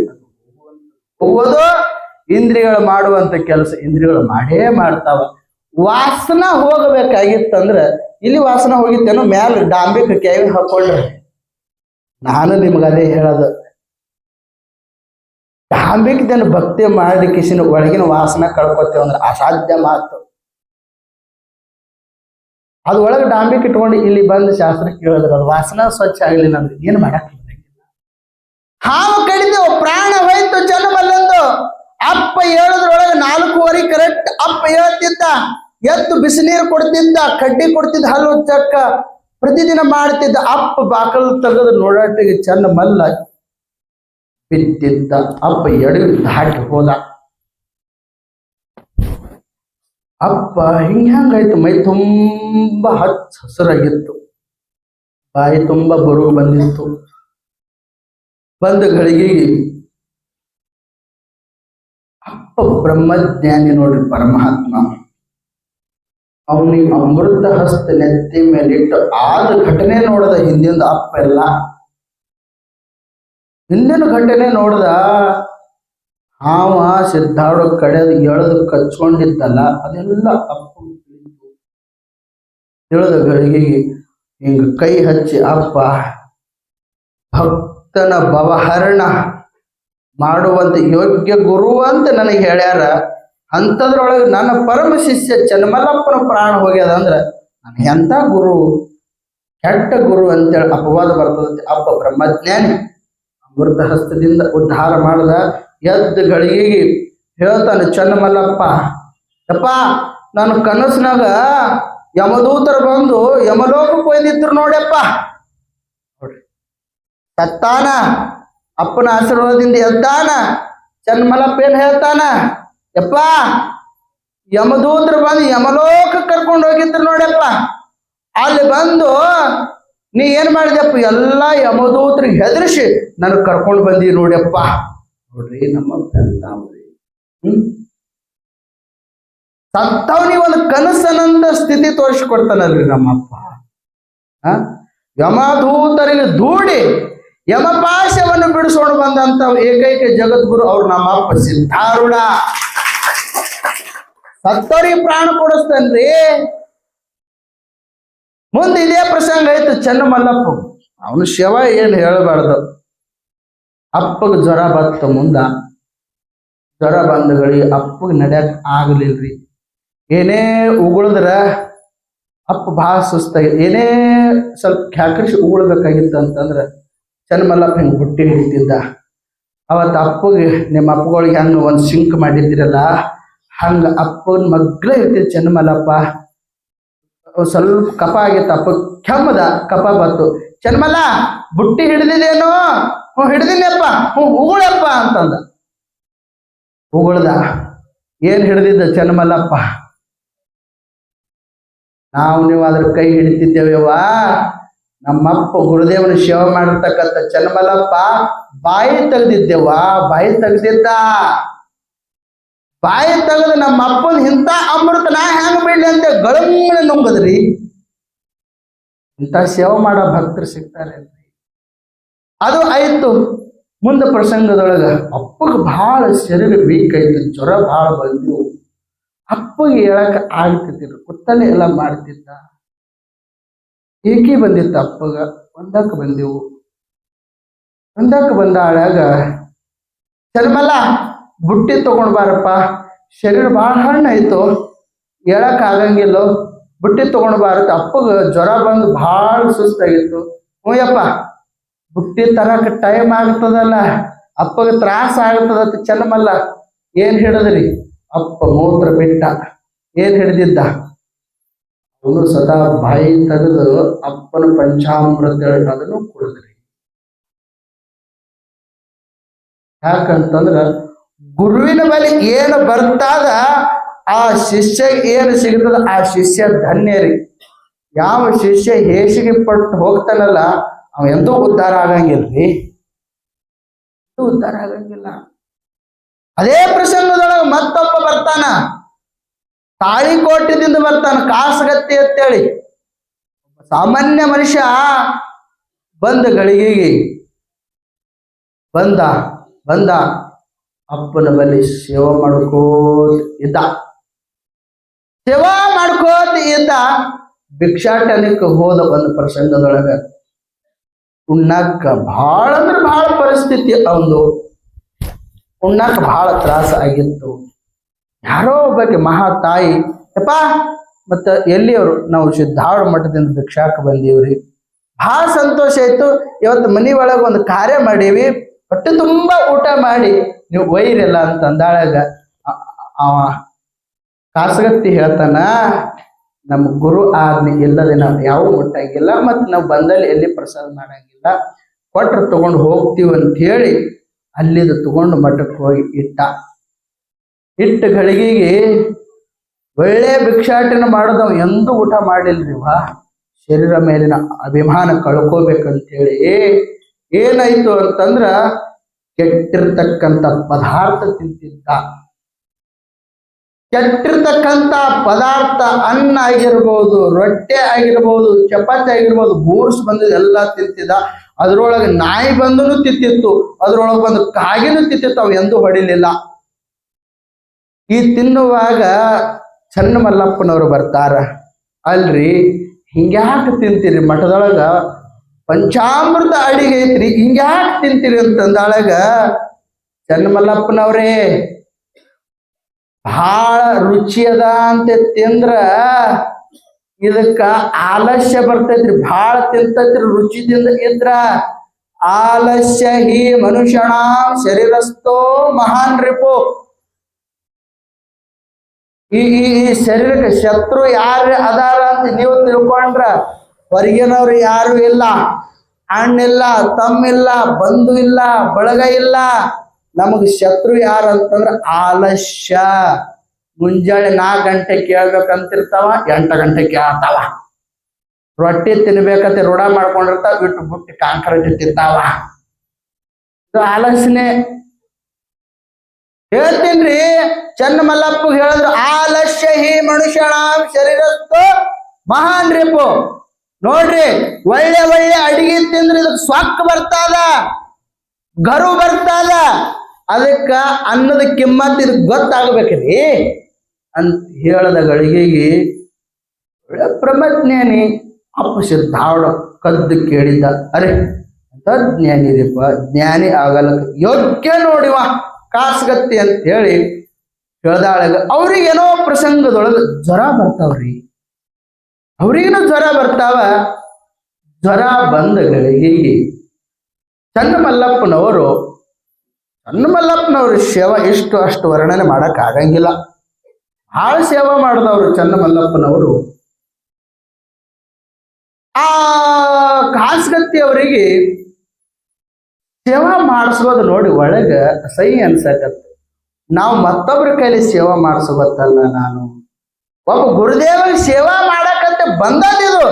ಹೋಗೋದು. ಇಂದ್ರಿಯಗಳು ಮಾಡುವಂತ ಕೆಲಸ ಇಂದ್ರಿಯಗಳು ಮಾಡೇ ಮಾಡ್ತಾವ. ವಾಸನ ಹೋಗಬೇಕಾಗಿತ್ತಂದ್ರ ಇಲ್ಲಿ ವಾಸನ ಹೋಗಿತ್ತೇನೋ ಮ್ಯಾಲ ಡಾಂಬಿಕ್ ಕೆವಿ ಹಾಕೊಂಡ್ರೆ. ನಾನು ನಿಮ್ಗದೇ ಹೇಳೋದು, ಡಾಂಬಿಕ್ದನ್ನು ಭಕ್ತಿ ಮಾಡಿ ಕಿಸಿನ ಒಳಗಿನ ವಾಸನ ಕಳ್ಕೊತೇವ ಅಂದ್ರೆ ಅಸಾಧ್ಯ ಮಾತು. ಅದು ಒಳಗೆ ಡಾಂಬಿಕ್ ಇಟ್ಕೊಂಡು ಇಲ್ಲಿ ಬಂದು ಶಾಸ್ತ್ರ ಕೇಳಿದ್ರೆ ಅದು ವಾಸನ ಸ್ವಚ್ಛ ಆಗಲಿಲ್ಲ ಅಂದ್ರೆ ಏನ್ ಮಾಡಕ್? ಹಾವು ಕಡಿದೆವು, ಪ್ರಾಣ ಹೋಯ್ತು ಜನ್ಮಲ್ಲಂದು. ಅಪ್ಪ ಹೇಳದ್ರೊಳಗೆ 4:15 ಕರೆಕ್ಟ್ ಅಪ್ಪ ಹೇಳ್ತಿದ್ದ. ಎತ್ತು ಬಿಸಿನೀರು ಕೊಡ್ತಿದ್ದ, ಕಡ್ಡಿ ಕೊಡ್ತಿದ್ದ, ಹಲ್ಲು ಚಕ್ಕ ಪ್ರತಿದಿನ ಮಾಡ್ತಿದ್ದ. ಅಪ್ಪ ಬಾಕಲ್ ತೆಗೆದು ನೋಡಾಟಿಗೆ ಚೆನ್ನ ಮಲ್ಲ ಬಿದ್ದಿದ್ದ. ಅಪ್ಪ ಎಡವಿ ದಾಟಿ ಹೋದ. ಅಪ್ಪ ಹಿಂಗಾಯ್ತು, ಮೈ ತುಂಬಾ ಹಸಿರಾಗಿತ್ತು, ಬಾಯಿ ತುಂಬಾ ಬರು ಬಂದಿತ್ತು. ಬಂದ ಗಳಿಗೆ ಅಪ್ಪ ಬ್ರಹ್ಮಜ್ಞಾನಿ ನೋಡ್ರಿ ಪರಮಾತ್ಮ, ಅವನಿಗೆ ಅಮೃತ ಹಸ್ತ ನೆತ್ತಿ ಮೇಲಿಟ್ಟು ಆದ ಘಟನೆ ನೋಡದ. ಹಿಂದಿಂದ ಅಪ್ಪ ಎಲ್ಲ ಹಿಂದಿನ ಘಟನೆ ನೋಡ್ದ. ಹಾವ ಸಿದ್ಧಾಡೋ ಕಡೆದು ಎಳೆದು ಕಚ್ಕೊಂಡಿದ್ದಲ್ಲ, ಅದೆಲ್ಲ ಅಪ್ಪ ತಿಳಿದ ಗಳಿಗೆ ಹಿಂಗ ಕೈ ಹಚ್ಚಿ, ಅಪ್ಪ ಭಕ್ತನ ಭವಹರಣ ಮಾಡುವಂತ ಯೋಗ್ಯ ಗುರು ಅಂತ ನನಗೆ ಹೇಳ್ಯಾರ. ಅಂಥದ್ರೊಳಗೆ ನನ್ನ ಪರಮ ಶಿಷ್ಯ ಚನ್ನಮಲ್ಲಪ್ಪನ ಪ್ರಾಣ ಹೋಗ್ಯದ ಅಂದ್ರ ನನಗೆ ಎಂತ ಗುರು, ಕೆಟ್ಟ ಗುರು ಅಂತೇಳಿ ಅಪವಾದ ಬರ್ತದಂತೆ. ಅಪ್ಪ ಬ್ರಹ್ಮಜ್ಞಾನಿ ಅಮೃತ ಹಸ್ತದಿಂದ ಉದ್ಧಾರ ಮಾಡದ ಎದ್ದ ಗಳಿಗೆಗೆ ಹೇಳ್ತಾನೆ ಚನ್ನಮಲ್ಲಪ್ಪ, ಯಪ್ಪ ನನ್ನ ಕನಸಿನಾಗ ಯಮದೂತರು ಬಂದು ಯಮಲೋಕಕ್ಕೆ ಒಯ್ದಿದ್ರು ನೋಡ್ಯಪ್ಪ. ನೋಡ್ರಿ, ಸತ್ತಾನ, ಅಪ್ಪನ ಆಶೀರ್ವಾದದಿಂದ ಎದ್ದಾನ. ಚನ್ನಮಲ್ಲಪ್ಪ ಏನ್ ಹೇಳ್ತಾನ, ಯಪ್ಪ ಯಮದೂತರು ಬಂದು ಯಮಲೋಕ ಕರ್ಕೊಂಡು ಹೋಗಿದ್ರು ನೋಡ್ಯಪ್ಪ. ಅಲ್ಲಿ ಬಂದು ನೀ ಏನ್ ಮಾಡಿದೆಪ್ಪ, ಎಲ್ಲಾ ಯಮದೂತರಿಗೆ ಹೆದರಿಸಿ ನನಗ್ ಕರ್ಕೊಂಡು ಬಂದಿ ನೋಡ್ಯಪ್ಪ. ನೋಡ್ರಿ ನಮ್ಮಪ್ಪ ಸತ್ತವನಿಗೆ ಒಂದು ಕನಸನಂತ ಸ್ಥಿತಿ ತೋರಿಸಿಕೊಡ್ತಾನಲ್ರಿ ನಮ್ಮಪ್ಪ. ಯಮದೂತರಿಗೆ ದೂಡಿ ಯಮಪಾಶವನ್ನು ಬಿಡಿಸೋಣ ಬಂದಂತ ಏಕೈಕ ಜಗದ್ಗುರು ಅವ್ರು ನಮ್ಮಪ್ಪ ಸಿದ್ಧಾರೂಢ. ಸತ್ತವರಿಗೆ ಪ್ರಾಣ ಕೊಡಿಸ್ತನ್ರಿ. ಮುಂದೆ ಇದೇ ಪ್ರಸಂಗ ಆಯ್ತು ಚನ್ನಮಲ್ಲಪ್ಪ. ಅವನು ಶಿವ ಏನು ಹೇಳಬಾರ್ದು. ಅಪ್ಪಗ ಜ್ವರ ಬತ್ತ. ಮುಂದ ಜ್ವರ ಬಂದಗಳಿಗೆ ಅಪ್ಪಗ ನಡ್ಯಾಕ ಆಗ್ಲಿಲ್ರಿ. ಏನೇ ಉಗುಳಿದ್ರ ಅಪ್ಪ ಭಾಳ ಸುಸ್ತಾಗಿ ಏನೇ ಸ್ವಲ್ಪ ಕ್ಯಾಕರಿಸಿ ಉಗುಳ್ಬೇಕಾಗಿತ್ತು ಅಂತಂದ್ರ ಚನ್ನಮಲ್ಲಪ್ಪ ಹಿಂಗೆ ಬುಟ್ಟಿ ಹಿಡಿತಿದ್ದ. ಅವತ್ತು ಅಪ್ಪಗೆ ನಿಮ್ಮ ಅಪ್ಪಗಳಿಗೆ ಹಂಗ ಒಂದು ಸಿಂಕ್ ಮಾಡಿದ್ದೀರಲ್ಲ, ಹಂಗ ಅಪ್ಪನ ಮಗ್ಲ ಇರ್ತಿದ್ ಚನ್ನಮಲ್ಲಪ್ಪ. ಸ್ವಲ್ಪ ಕಪ ಆಗಿತ್ತು, ಅಪ್ಪ ಕೆಮ್ಮದ ಕಪ ಬತ್ತು. ಚನ್ನಮಲ್ಲ ಬುಟ್ಟಿ ಹಿಡಿದಿದೇನೋ? ಹ್ಞೂ ಹಿಡ್ದಿನಪ್ಪ. ಹ್ಞೂ ಉಗುಳಪ್ಪ ಅಂತಂದ. ಉಗುಳ್ದ. ಏನ್ ಹಿಡ್ದಿದ್ದ ಚನ್ನಮಲ್ಲಪ್ಪ? ನೀವು ಅದ್ರ ಕೈ ಹಿಡಿತಿದ್ದೇವ್ಯವ್ವ. ನಮ್ಮಪ್ಪ ಗುರುದೇವನ ಸೇವೆ ಮಾಡಿರ್ತಕ್ಕಂಥ ಚನ್ನಮಲ್ಲಪ್ಪ ಬಾಯಿ ತೆಗ್ದಿದ್ದೇವ. ಬಾಯಿ ತೆಗ್ದಿದ್ದ. ಬಾಯಿ ತೆಗೆದು ನಮ್ಮ ಅಪ್ಪನ ಇಂಥ ಅಮೃತ ನಾ ಹೆಂಗ್ ಬಿಡ್ಲಿ ಅಂತ ಗಳಂಗಳ ನುಂಗದ್ರಿ. ಇಂಥ ಸೇವೆ ಮಾಡೋ ಭಕ್ತರು ಸಿಗ್ತಾರೆ. ಅದು ಆಯ್ತು. ಮುಂದೆ ಪ್ರಸಂಗದೊಳಗ ಅಪ್ಪಗೆ ಬಹಳ ಶರೀರ ವೀಕ್ ಆಯ್ತು, ಜ್ವರ ಬಹಳ ಬಂದು ಅಪ್ಪಗೆ ಹೇಳಕ್ ಆಗ್ತಿದ್ರು. ಕುತ್ತಲೆ ಎಲ್ಲ ಮಾಡ್ತಿದ್ದ. ಏಕಿ ಬಂದಿತ್ತು ಅಪ್ಪಗ. ಒಂದಕ್ಕೆ ಬಂದೆವು. ಒಂದಕ್ಕೆ ಬಂದ ಆಳ್ಯಾಗ ಚನ್ನಮಲ್ಲ ಬುಟ್ಟಿ ತಗೊಂಡ್ ಬಾರಪ್ಪ, ಶರೀರ ಭಾಳ ಹಣ್ಣಾಯ್ತು, ಹೇಳಕ್ ಆಗಂಗಿಲ್ಲ, ಬುಟ್ಟಿ ತಗೊಂಡ್ ಬಾರತ್ತ. ಅಪ್ಪಗ ಜ್ವರ ಬಂದು ಭಾಳ ಸುಸ್ತಾಗಿತ್ತು. ಹ್ಞೂಯಪ್ಪ ಬುಟ್ಟಿ ತರಕ ಟೈಮ್ ಆಗ್ತದಲ್ಲ, ಅಪ್ಪಗ ತ್ರಾಸ ಆಗ್ತದತ್ತ. ಚನ್ನಮಲ್ಲ ಏನ್ ಹಿಡದ್ರಿ? ಅಪ್ಪ ಮೂತ್ರ ಬಿಟ್ಟ. ಏನ್ ಹಿಡ್ದಿದ್ದ? ಅವನು ಸದಾ ಬಾಯಿ ತೆಗೆದು ಅಪ್ಪನ ಪಂಚಾಮೃತ ಅದನ್ನು ಕುಡಿದ್ರಿ. ಯಾಕಂತಂದ್ರ ಗುರುವಿನ ಬಳಿ ಏನು ಬರ್ತಾದ ಆ ಶಿಷ್ಯ ಏನು ಸಿಗ್ತದ ಆ ಶಿಷ್ಯ ಧನ್ಯರಿ. ಯಾವ ಶಿಷ್ಯ ಹೇಸಿಗೆ ಪಟ್ಟು ಹೋಗ್ತಾನಲ್ಲ ಅವ ಎಂದೂ ಉದ್ಧಾರ ಆಗಂಗಿಲ್ರಿ. ಉದ್ಧಾರ ಆಗಂಗಿಲ್ಲ. ಅದೇ ಪ್ರಸಂಗದೊಳಗೆ ಮತ್ತೊಬ್ಬ ಬರ್ತಾನ. ತಾಳಿಕೋಟದಿಂದ ಬರ್ತಾನ, ಕಾಸಗತ್ತಿ ಅಂತೇಳಿ. ಸಾಮಾನ್ಯ ಮನುಷ್ಯ ಬಂದ ಗಳಿಗೆಗೆ ಬಂದ ಅಪ್ಪನ ಬಳಿ ಸೇವಾ ಮಾಡ್ಕೋತ ಇದ್ದ. ಸೇವಾ ಮಾಡ್ಕೋತ ಇದ್ದ. ಭಿಕ್ಷಾಟನಕ್ಕೆ ಹೋದ ಒಂದು ಪ್ರಸಂಗದೊಳಗ ಉಣ್ಣಾಕ ಭಾಳ ಅಂದ್ರೆ ಭಾಳ ಪರಿಸ್ಥಿತಿ. ಅವನು ಉಣ್ಣಾಕ ಭಾಳ ತ್ರಾಸ ಆಗಿತ್ತು. ಯಾರೋ ಒಬ್ಬಾಕೆ ಮಹಾ ತಾಯಿ, ಯಪ್ಪ ಮತ್ತ ಎಲ್ಲಿಯವರು? ನಾವು ಸಿದ್ಧಾರೂಢ ಮಠದಿಂದ ಭಿಕ್ಷಾಕ ಬಂದೀವ್ರಿ. ಭಾಳ ಸಂತೋಷ ಆಯ್ತು. ಇವತ್ತು ಮನಿ ಒಳಗೆ ಒಂದು ಕಾರ್ಯ ಮಾಡೀವಿ, ಹೊಟ್ಟೆ ತುಂಬಾ ಊಟ ಮಾಡಿ ನೀವು ಒಯ್ಯಿರಲ್ಲ ಅಂತ ಅಂದಾಳಾಗ ಅವ ಕಾಸಗತ್ತಿ ಹೇಳ್ತಾನ, ನಮ್ಮ ಗುರು ಆಜ್ಞೆ ಇಲ್ಲದೆ ನಾವು ಯಾವ ಮುಟ್ಟಂಗಿಲ್ಲ, ಮತ್ತು ನಾವು ಬಂದಲ್ಲಿ ಎಲ್ಲಿ ಪ್ರಸಾದ ಮಾಡಂಗಿಲ್ಲ, ಕೊಟ್ರೆ ತಗೊಂಡು ಹೋಗ್ತೀವಿ ಅಂತ ಹೇಳಿ ಅಲ್ಲಿದು ತಗೊಂಡು ಮಠಕ್ಕೆ ಹೋಗಿ ಇಟ್ಟ ಗಳಿಗೆಗೆ ಒಳ್ಳೆ ಭಿಕ್ಷಾಟನೆ ಮಾಡೋದವ ಎಂದೂ ಊಟ ಮಾಡಿಲ್ರಿವ. ಶರೀರ ಮೇಲಿನ ಅಭಿಮಾನ ಕಳ್ಕೋಬೇಕಂತೇಳಿ ಏನಾಯ್ತು ಅಂತಂದ್ರ ಕೆಟ್ಟಿರ್ತಕ್ಕಂಥ ಪದಾರ್ಥ ತಿಂತಿದ್ದ. ಕೆಟ್ಟಿರ್ತಕ್ಕಂಥ ಪದಾರ್ಥ ಅನ್ನ ಆಗಿರ್ಬೋದು, ರೊಟ್ಟೆ ಆಗಿರ್ಬೋದು, ಚಪಾತಿ ಆಗಿರ್ಬೋದು, ಬೂರ್ಸ್ ಬಂದಿದ್ದು ಎಲ್ಲ ತಿಂತಿದ್ದ. ಅದ್ರೊಳಗೆ ನಾಯಿ ಬಂದನು ತಿಂತಿತ್ತು, ಅದ್ರೊಳಗೆ ಬಂದು ಕಾಗಿನೂ ತಿಂತಿತ್ತು. ಅವು ಎಂದೂ ಹೊಡಿಲಿಲ್ಲ. ಈ ತಿನ್ನುವಾಗ ಚನ್ನಮಲ್ಲಪ್ಪನವರು ಬರ್ತಾರ. ಅಲ್ರಿ ಹಿಂಗ್ಯಾಕೆ ತಿಂತೀರಿ? ಮಠದೊಳಗ ಪಂಚಾಮೃತ ಅಡಿಗೆ ಐತ್ರಿ, ಹಿಂಗ್ಯಾಕೆ ತಿಂತೀರಿ ಅಂತಂದಾಳಗ ಚನ್ನಮಲ್ಲಪ್ಪನವ್ರೇ ಬಹಳ ರುಚಿ ಅದ ಅಂತ ತಿಂದ್ರ ಇದಕ್ಕ ಆಲಸ್ಯ ಬರ್ತೈತ್ರಿ. ಬಹಳ ತಿಂತೈತ್ರಿ ರುಚಿದಿಂದ ಇದ್ರ. ಆಲಸ್ಯ ಹಿ ಮನುಷ್ಯಣ ಶರೀರಸ್ಥೋ ಮಹಾನ್ ರಿಪು. ಈ ಶರೀರಕ್ಕೆ ಶತ್ರು ಯಾರು ಅದಾರ ಅಂತ ನೀವು ತಿಳ್ಕೊಂಡ್ರ ಹೊರಗಿನವ್ರು ಯಾರು ಇಲ್ಲ, ಅಣ್ಣಿಲ್ಲ, ತಮ್ಮಿಲ್ಲ, ಬಂಧು ಇಲ್ಲ, ಬಳಗ ಇಲ್ಲ. ನಮಗ್ ಶತ್ರು ಯಾರು ಅಂತಂದ್ರ ಆಲಸ್ಯ. ಮುಂಜಾನೆ 4 ಗಂಟೆ ಕೇಳ್ಬೇಕಂತಿರ್ತಾವ, 8 ಗಂಟೆ ಕೇಳ್ತಾವ. ರೊಟ್ಟಿ ತಿನ್ಬೇಕಂತ ರೂಢ ಮಾಡ್ಕೊಂಡಿರ್ತಾವ, ಬಿಟ್ಟು ಬಿಟ್ಟು ಕಾಂಕ್ರೀಟ್ ತಿಂತಾವ. ಇದು ಆಲಸ್ಯನೇ. ಹೇಳ್ತೀನ್ರಿ, ಚನ್ನಮಲ್ಲಪ್ಪ ಹೇಳಿದ್ರು ಆಲಸ್ಯ ಹಿ ಮನುಷ್ಯಣ ಶರೀರಸ್ಥೋ ಮಹಾನ್ ರಿಪು. ನೋಡ್ರಿ, ಒಳ್ಳೆ ಒಳ್ಳೆ ಅಡಿಗೆ ತಿಂದ್ರೆ ಇದಕ್ಕೆ ಸ್ವಕ್ ಬರ್ತದ, ಗರು ಬರ್ತದ. ಅದಕ್ಕ ಅನ್ನದ ಕಿಮ್ಮತ್ ಇದಕ್ ಗೊತ್ತಾಗ್ಬೇಕ್ರಿ ಅಂತ ಹೇಳದ ಗಳಿಗೆಗೆ ಬ್ರಹ್ಮಜ್ಞಾನಿ ಅಪ್ಪ ಸಿದ್ಧಾರೂಢ ಕದ್ದು ಕೇಳಿದ್ದ, ಅರೆ ಅಂತ ಜ್ಞಾನಿ ರೀಪ, ಜ್ಞಾನಿ ಆಗಲ್ಲ ಯೋಗ್ಯ ನೋಡಿವ ಕಾಸ್ಗತ್ತಿ ಅಂತ ಹೇಳಿ ಹೇಳ್ದಾಳಗ. ಅವ್ರಿಗೇನೋ ಪ್ರಸಂಗದೊಳಗ ಜ್ವರ ಬರ್ತಾವ್ರಿ. ಅವ್ರಿಗೇನೋ ಜ್ವರ ಬರ್ತಾವ. ಜ್ವರ ಬಂದ ಗಳಿಗೆಗೆ ಚನ್ನಮಲ್ಲಪ್ಪನವರು ಸೇವಾ ಇಷ್ಟು ಅಷ್ಟು ವರ್ಣನೆ ಮಾಡಕ್ ಆಗಂಗಿಲ್ಲ. ಬಹಳ ಸೇವಾ ಮಾಡಿದವರು ಚನ್ನಮಲ್ಲಪ್ಪನವರು. ಆ ಕಾಸ್ಗತ್ತಿ ಅವರಿಗೆ ಸೇವಾ ಮಾಡಿಸೋದು ನೋಡಿ ಒಳಗ ಸೈ ಅನ್ಸಕತ್ತ. ನಾವು ಮತ್ತೊಬ್ಬರ ಕೈಲಿ ಸೇವಾ ಮಾಡಿಸೋಗತ್ತಲ್ಲ, ನಾನು ಒಬ್ಬ ಗುರುದೇವರಿಗೆ ಸೇವಾ ಮಾಡಕಂತ ಬಂದದಿದು.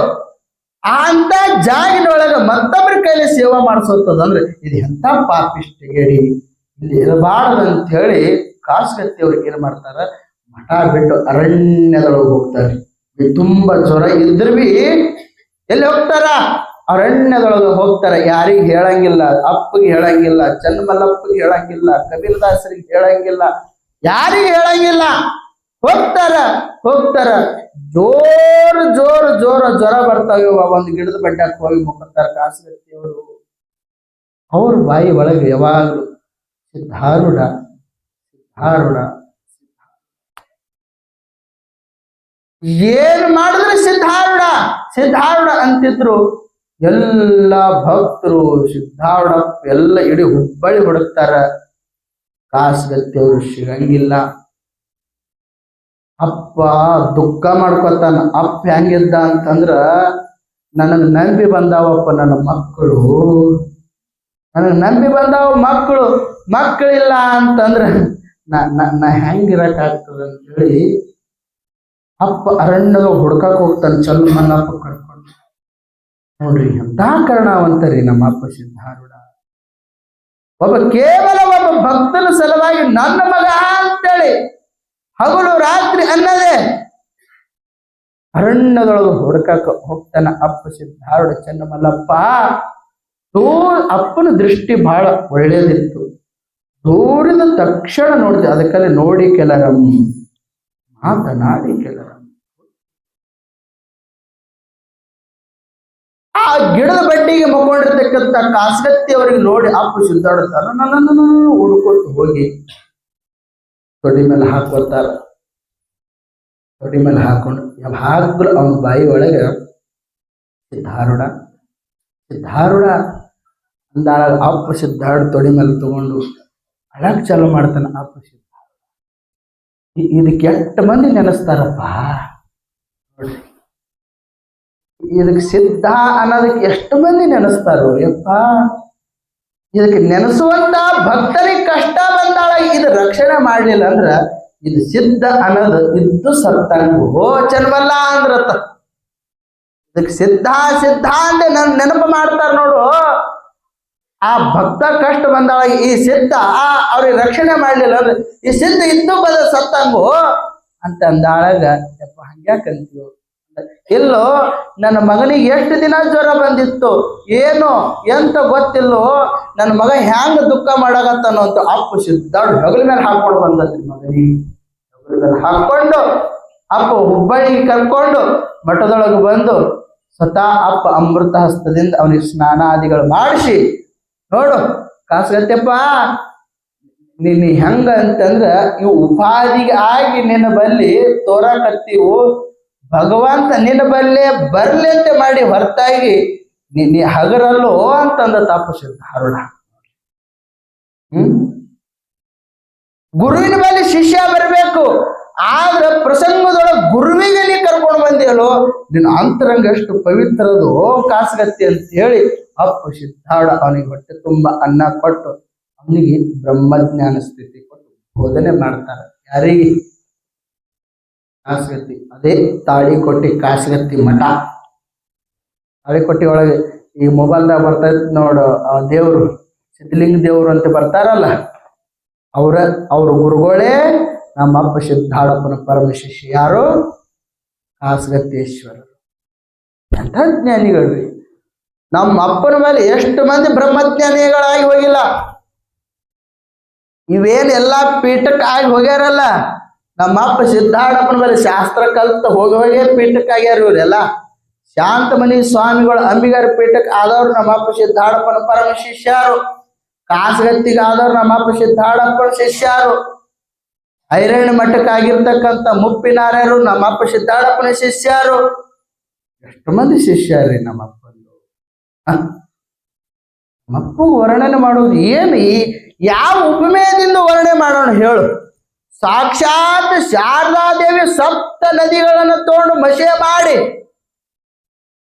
ಅಂತ ಜಾಗಿನೊಳಗ ಮತ್ತೊಬ್ಬರ ಕೈಲಿ ಸೇವಾ ಮಾಡಿಸೋತದಂದ್ರೆ ಇದು ಎಂತ ಪಾಪಿಷ್ಟಿಗೇಡಿ, ಇಲ್ಲಿ ಇರಬಾರ್ದಂತ ಹೇಳಿ ಕಾಸ್ಗತ್ತಿ ಅವ್ರಿಗೆ ಏನ್ ಮಾಡ್ತಾರ, ಮಠ ಬಿಟ್ಟು ಅರಣ್ಯದೊಳಗೆ ಹೋಗ್ತಾರೆ. ತುಂಬಾ ಜ್ವರ ಇದ್ರ ಬಿ ಎಲ್ಲಿ ಹೋಗ್ತಾರ, ಅರಣ್ಯದೊಳಗೆ ಹೋಗ್ತಾರ. ಯಾರಿಗ ಹೇಳಂಗಿಲ್ಲ, ಅಪ್ಪಗೆ ಹೇಳಂಗಿಲ್ಲ, ಚನ್ನಮಲ್ಲಪ್ಪಗೆ ಹೇಳಂಗಿಲ್ಲ, ಕಬೀರದಾಸರಿಗೆ ಹೇಳಂಗಿಲ್ಲ, ಯಾರಿಗ ಹೇಳಂಗಿಲ್ಲ. ಹೋಗ್ತಾರ ಜೋರ್ ಜ್ವರ ಬರ್ತಾವ. ಒಂದು ಗಿಡದ ಬೆಟ್ಟಕ್ಕೆ ಹೋಗಿ ಮುಖತ್ತಾರ ಕಾಸ್ಗತ್ತಿಯವರು. ಅವ್ರ ಬಾಯಿ ಒಳಗೆ ಯಾವಾಗ್ಲೂ ಸಿದ್ಧಾರೂಢ ಏನ್ ಮಾಡಿದ್ರೆ ಸಿದ್ಧಾರೂಢ ಅಂತಿದ್ರು. ಎಲ್ಲ ಭಕ್ತರು ಸಿದ್ಧಾರೂಢ ಎಲ್ಲ ಇಡೀ ಹುಬ್ಬಳ್ಳಿ ಹುಡುಕ್ತಾರ. ಕಾಸ್ಗತ್ತಿಯವರು ಸಿಗಂಗಿಲ್ಲ. ಅಪ್ಪ ದುಃಖ ಮಾಡ್ಕೊತಾನ. ಅಪ್ಪ ಹೆಂಗಿದ್ದ ಅಂತಂದ್ರ, ನನಗ್ ನಂಬಿ ಬಂದಾವಪ್ಪ ನನ್ನ ಮಕ್ಕಳು, ನನಗ್ ನಂಬಿ ಬಂದಾವ ಮಕ್ಕಳಿಲ್ಲ ಅಂತಂದ್ರ ನಾ ಹೆಂಗಿರಕಾಗ್ತದ ಅಂತೇಳಿ ಅಪ್ಪ ಅರಣ್ಯದ ಹುಡ್ಕಕ್ ಹೋಗ್ತಾನೆ ಚನ್ನಮಲ್ಲಪ್ಪ ಕರ್ಕೊಂಡು. ನೋಡ್ರಿ ಎಂತ ಕರುಣಾವಂತರಿ ನಮ್ಮ ಅಪ್ಪ ಸಿದ್ಧಾರೂಢ. ಕೇವಲ ಒಬ್ಬ ಭಕ್ತನ ಸಲುವಾಗಿ ನನ್ನ ಮಗ ಅಂತೇಳಿ ಹಗಲು ರಾತ್ರಿ ಅನ್ನದೇ ಅರಣ್ಯದೊಳಗೆ ಹುಡ್ಕಕ್ ಹೋಗ್ತಾನ ಅಪ್ಪ ಸಿದ್ಧಾರೂಢ ಚನ್ನಮಲ್ಲಪ್ಪ. ಅಪ್ಪನ ದೃಷ್ಟಿ ಬಹಳ ಒಳ್ಳೇದಿತ್ತು. ದೂರಿದ ತಕ್ಷಣ ನೋಡಿದೆ. ಅದಕ್ಕಲ್ಲಿ ನೋಡಿ ಕೆಲರಂ ಮಾತನಾಡಿ ಕೆಲರಂ. ಆ ಗಿಡದ ಬಡ್ಡಿಗೆ ಮಕ್ಕೊಂಡಿರ್ತಕ್ಕಂಥ ಕಾಸ್ಗತ್ತಿ ಅವರಿಗೆ ನೋಡಿ ಅಪ್ಪ ಸಿದ್ಧಾರೂಢ ನನ್ನನ್ನು ಹುಡ್ಕೊಟ್ಟು ಹೋಗಿ ತೊಡಿ ಮೇಲೆ ಹಾಕೋತಾರ. ತೊಡಿ ಮೇಲೆ ಹಾಕೊಂಡು ಯಾವಾಗ್ಲೂ ಅವನ ಬಾಯಿ ಒಳಗೆ ಸಿದ್ಧಾರೂಢ ಅಂದಾಳ. ಅಪ್ಪ ಸಿದ್ಧಾರೂಢ ತೊಡಿ ಮೇಲೆ ತಗೊಂಡು ಅಳಕ್ ಚಾಲು ಮಾಡ್ತಾನ. ಅಪ್ಪ ಸಿದ್ಧಾರೂಢ ಇದಕ್ಕೆ ಎಷ್ಟು ಮಂದಿ ನೆನೆಸ್ತಾರಪ್ಪ ನೋಡ್ರಿ. ಇದಕ್ಕೆ ಸಿದ್ಧ ಅನ್ನೋದಕ್ಕೆ ಎಷ್ಟು ಮಂದಿ ನೆನೆಸ್ತಾರೋ ಯಪ್ಪ. ಇದಕ್ಕೆ ನೆನೆಸುವಂತ ಭಕ್ತರಿಗೆ ಕಷ್ಟ ಬಂದಾಳ. ಇದು ರಕ್ಷಣೆ ಮಾಡ್ಲಿಲ್ಲ ಅಂದ್ರ ಇದು ಸಿದ್ಧ ಅನ್ನೋದು ಇದ್ದು ಸತ್ತಂಗು ಹೋ ಚನ್ಮಲ್ಲ ಅಂದ್ರತ್ತ. ಇದಕ್ಕೆ ಸಿದ್ಧ ಅಂದ್ರೆ ನನ್ ನೆನಪು ಮಾಡ್ತಾರ ನೋಡು. ಆ ಭಕ್ತ ಕಷ್ಟ ಬಂದಾಳ, ಈ ಸಿದ್ಧ ಅವ್ರಿಗೆ ರಕ್ಷಣೆ ಮಾಡ್ಲಿಲ್ಲ ಅಂದ್ರೆ ಈ ಸಿದ್ಧ ಇದ್ದು ಬಂದ ಸತ್ತಂಗು ಅಂತ ಅಂದಾಳಗ ಯಪ್ಪ ಹಂಗ್ಯಾಕಂತೀವಿ. ಇಲ್ಲೋ ನನ್ನ ಮಗನಿಗೆ ಎಷ್ಟು ದಿನ ಜ್ವರ ಬಂದಿತ್ತು ಏನು ಎಂತ ಗೊತ್ತಿಲ್ಲೋ, ನನ್ನ ಮಗ ಹ್ಯಾಂಗ ದುಃಖ ಮಾಡಾಕತ್ತಾನೋ ಅಂತ ಅಪ್ಪ ಸಿದ್ಧಾರೂಢ ಹೆಗಲ ಮೇಲೆ ಹಾಕೊಂಡು ಬಂದದ್ರಿ. ಮಗನಿಗೆ ಹೆಗಲ ಮೇಲೆ ಹಾಕೊಂಡು ಅಪ್ಪ ಹುಬ್ಬಳ್ಳಿಗೆ ಕರ್ಕೊಂಡು ಮಠದೊಳಗೆ ಬಂದು ಸ್ವತಃ ಅಪ್ಪ ಅಮೃತ ಹಸ್ತದಿಂದ ಅವನಿಗೆ ಸ್ನಾನಾದಿಗಳು ಮಾಡಿಸಿ, ನೋಡು ಕಾಸ್ಗತ್ತೆಪ್ಪ ನೀ ಹೆಂಗ ಅಂತಂದ್ರ ಇವು ಉಪಾಧಿಗೆ ಆಗಿ ನಿನ್ನ ಬಲ್ಲಿ ತೋರಕತ್ತೀವು. ಭಗವಂತ ನಿನ್ನ ಬಲ್ಲೆ ಬರ್ಲಿ ಅಂತ ಮಾಡಿ ಹೊರತಾಗಿ ನೀ ಹಗರಲ್ಲೋ ಅಂತಂದ ತಪಸ್ಸಿದ್ದ ಹರುಣ. ಗುರುವಿನ ಬಳಿ ಶಿಷ್ಯ ಬರಬೇಕು. ಆದ್ರ ಪ್ರಸಂಗದೊಳಗೆ ಗುರುವಿಗೆ ನೀ ಕರ್ಕೊಂಡು ಬಂದಿಯಲ್ಲೋ, ನಿನ್ನ ಅಂತರಂಗ ಎಷ್ಟು ಪವಿತ್ರದು ಕಾಸಗತ್ತಿ ಅಂತ ಹೇಳಿ ಅಪ್ಪ ಸಿದ್ಧಾರೂಢ ಅವನಿಗೆ ಹೊಟ್ಟೆ ತುಂಬ ಅನ್ನ ಕೊಟ್ಟು ಅವನಿಗೆ ಬ್ರಹ್ಮಜ್ಞಾನ ಸ್ಥಿತಿ ಕೊಟ್ಟು ಬೋಧನೆ ಮಾಡ್ತಾರೆ. ಯಾರಿಗೆ? ಕಾಸಗತ್ತಿ. ಅದೇ ತಾಳಿಕೊಟ್ಟಿ ಕಾಸಗತ್ತಿ ಮಠ. ತಾಳಿಕೊಟ್ಟಿ ಒಳಗೆ ಈ ಮೊಬೈಲ್ದಾಗ ಬರ್ತೈತಿ ನೋಡು, ಆ ದೇವ್ರು ಸಿದ್ಧಲಿಂಗ ದೇವ್ರು ಅಂತ ಬರ್ತಾರಲ್ಲ, ಅವ್ರ ಗುರುಗಳೇ ನಮ್ಮಪ್ಪ ಸಿದ್ಧಾರೂಢಪ್ಪನ ಪರಮ ಶಿಷ್ಯ. ಯಾರು? ಕಾಸಗತ್ತೇಶ್ವರರು. ಎಂಥ ಜ್ಞಾನಿಗಳ್ರಿ. ನಮ್ಮ ಅಪ್ಪನ ಮೇಲೆ ಎಷ್ಟು ಮಂದಿ ಬ್ರಹ್ಮಜ್ಞಾನಿಗಳಾಗಿ ಹೋಗಿಲ್ಲ. ಇವೇನ್ ಎಲ್ಲಾ ಪೀಠಕ್ಕೆ ಆಗಿ ಹೋಗ್ಯಾರಲ್ಲ, ನಮ್ಮ ಅಪ್ಪ ಸಿದ್ಧಾರೂಢಪ್ಪನ ಮೇಲೆ ಶಾಸ್ತ್ರ ಕಲ್ತ ಹೋಗಿ ಪೀಠಕ್ಕೆ ಆಗ್ಯಾರ. ಇವರೆಲ್ಲ ಶಾಂತಮನಿ ಸ್ವಾಮಿಗಳು ಅಂಬಿಗರ ಪೀಠಕ್ಕೆ ಆದವ್ರು ನಮ್ಮ ಅಪ್ಪ ಸಿದ್ಧಾರೂಢಪ್ಪನ ಪರಮ ಶಿಷ್ಯರು. ಕಾಸಗತ್ತಿಗೆ ಆದವ್ರು ನಮ್ಮ ಅಪ್ಪ ಸಿದ್ಧಾರೂಢಪ್ಪನ ಶಿಷ್ಯರು. ಐರಣ್ಯ ಮಠಕ್ಕೆ ಆಗಿರ್ತಕ್ಕಂಥ ಮುಪ್ಪಿನಾರ್ಯರು ನಮ್ಮ ಅಪ್ಪ ಸಿದ್ಧಾರೂಢಪ್ಪನ ಶಿಷ್ಯರು. ಎಷ್ಟು ಮಂದಿ ಶಿಷ್ಯರಿ ನಮ್ಮಪ್ಪಂದು. ನಮ್ಮಪ್ಪ ವರ್ಣನೆ ಮಾಡೋದು ಏನು? ಯಾವ ಉಪಮೇಯದಿಂದ ವರ್ಣನೆ ಮಾಡೋಣ ಹೇಳು? ಸಾಕ್ಷಾತ್ ಶಾರದಾದೇವಿ ಸಪ್ತ ನದಿಗಳನ್ನು ತಗೊಂಡು ಮಶೆ ಮಾಡಿ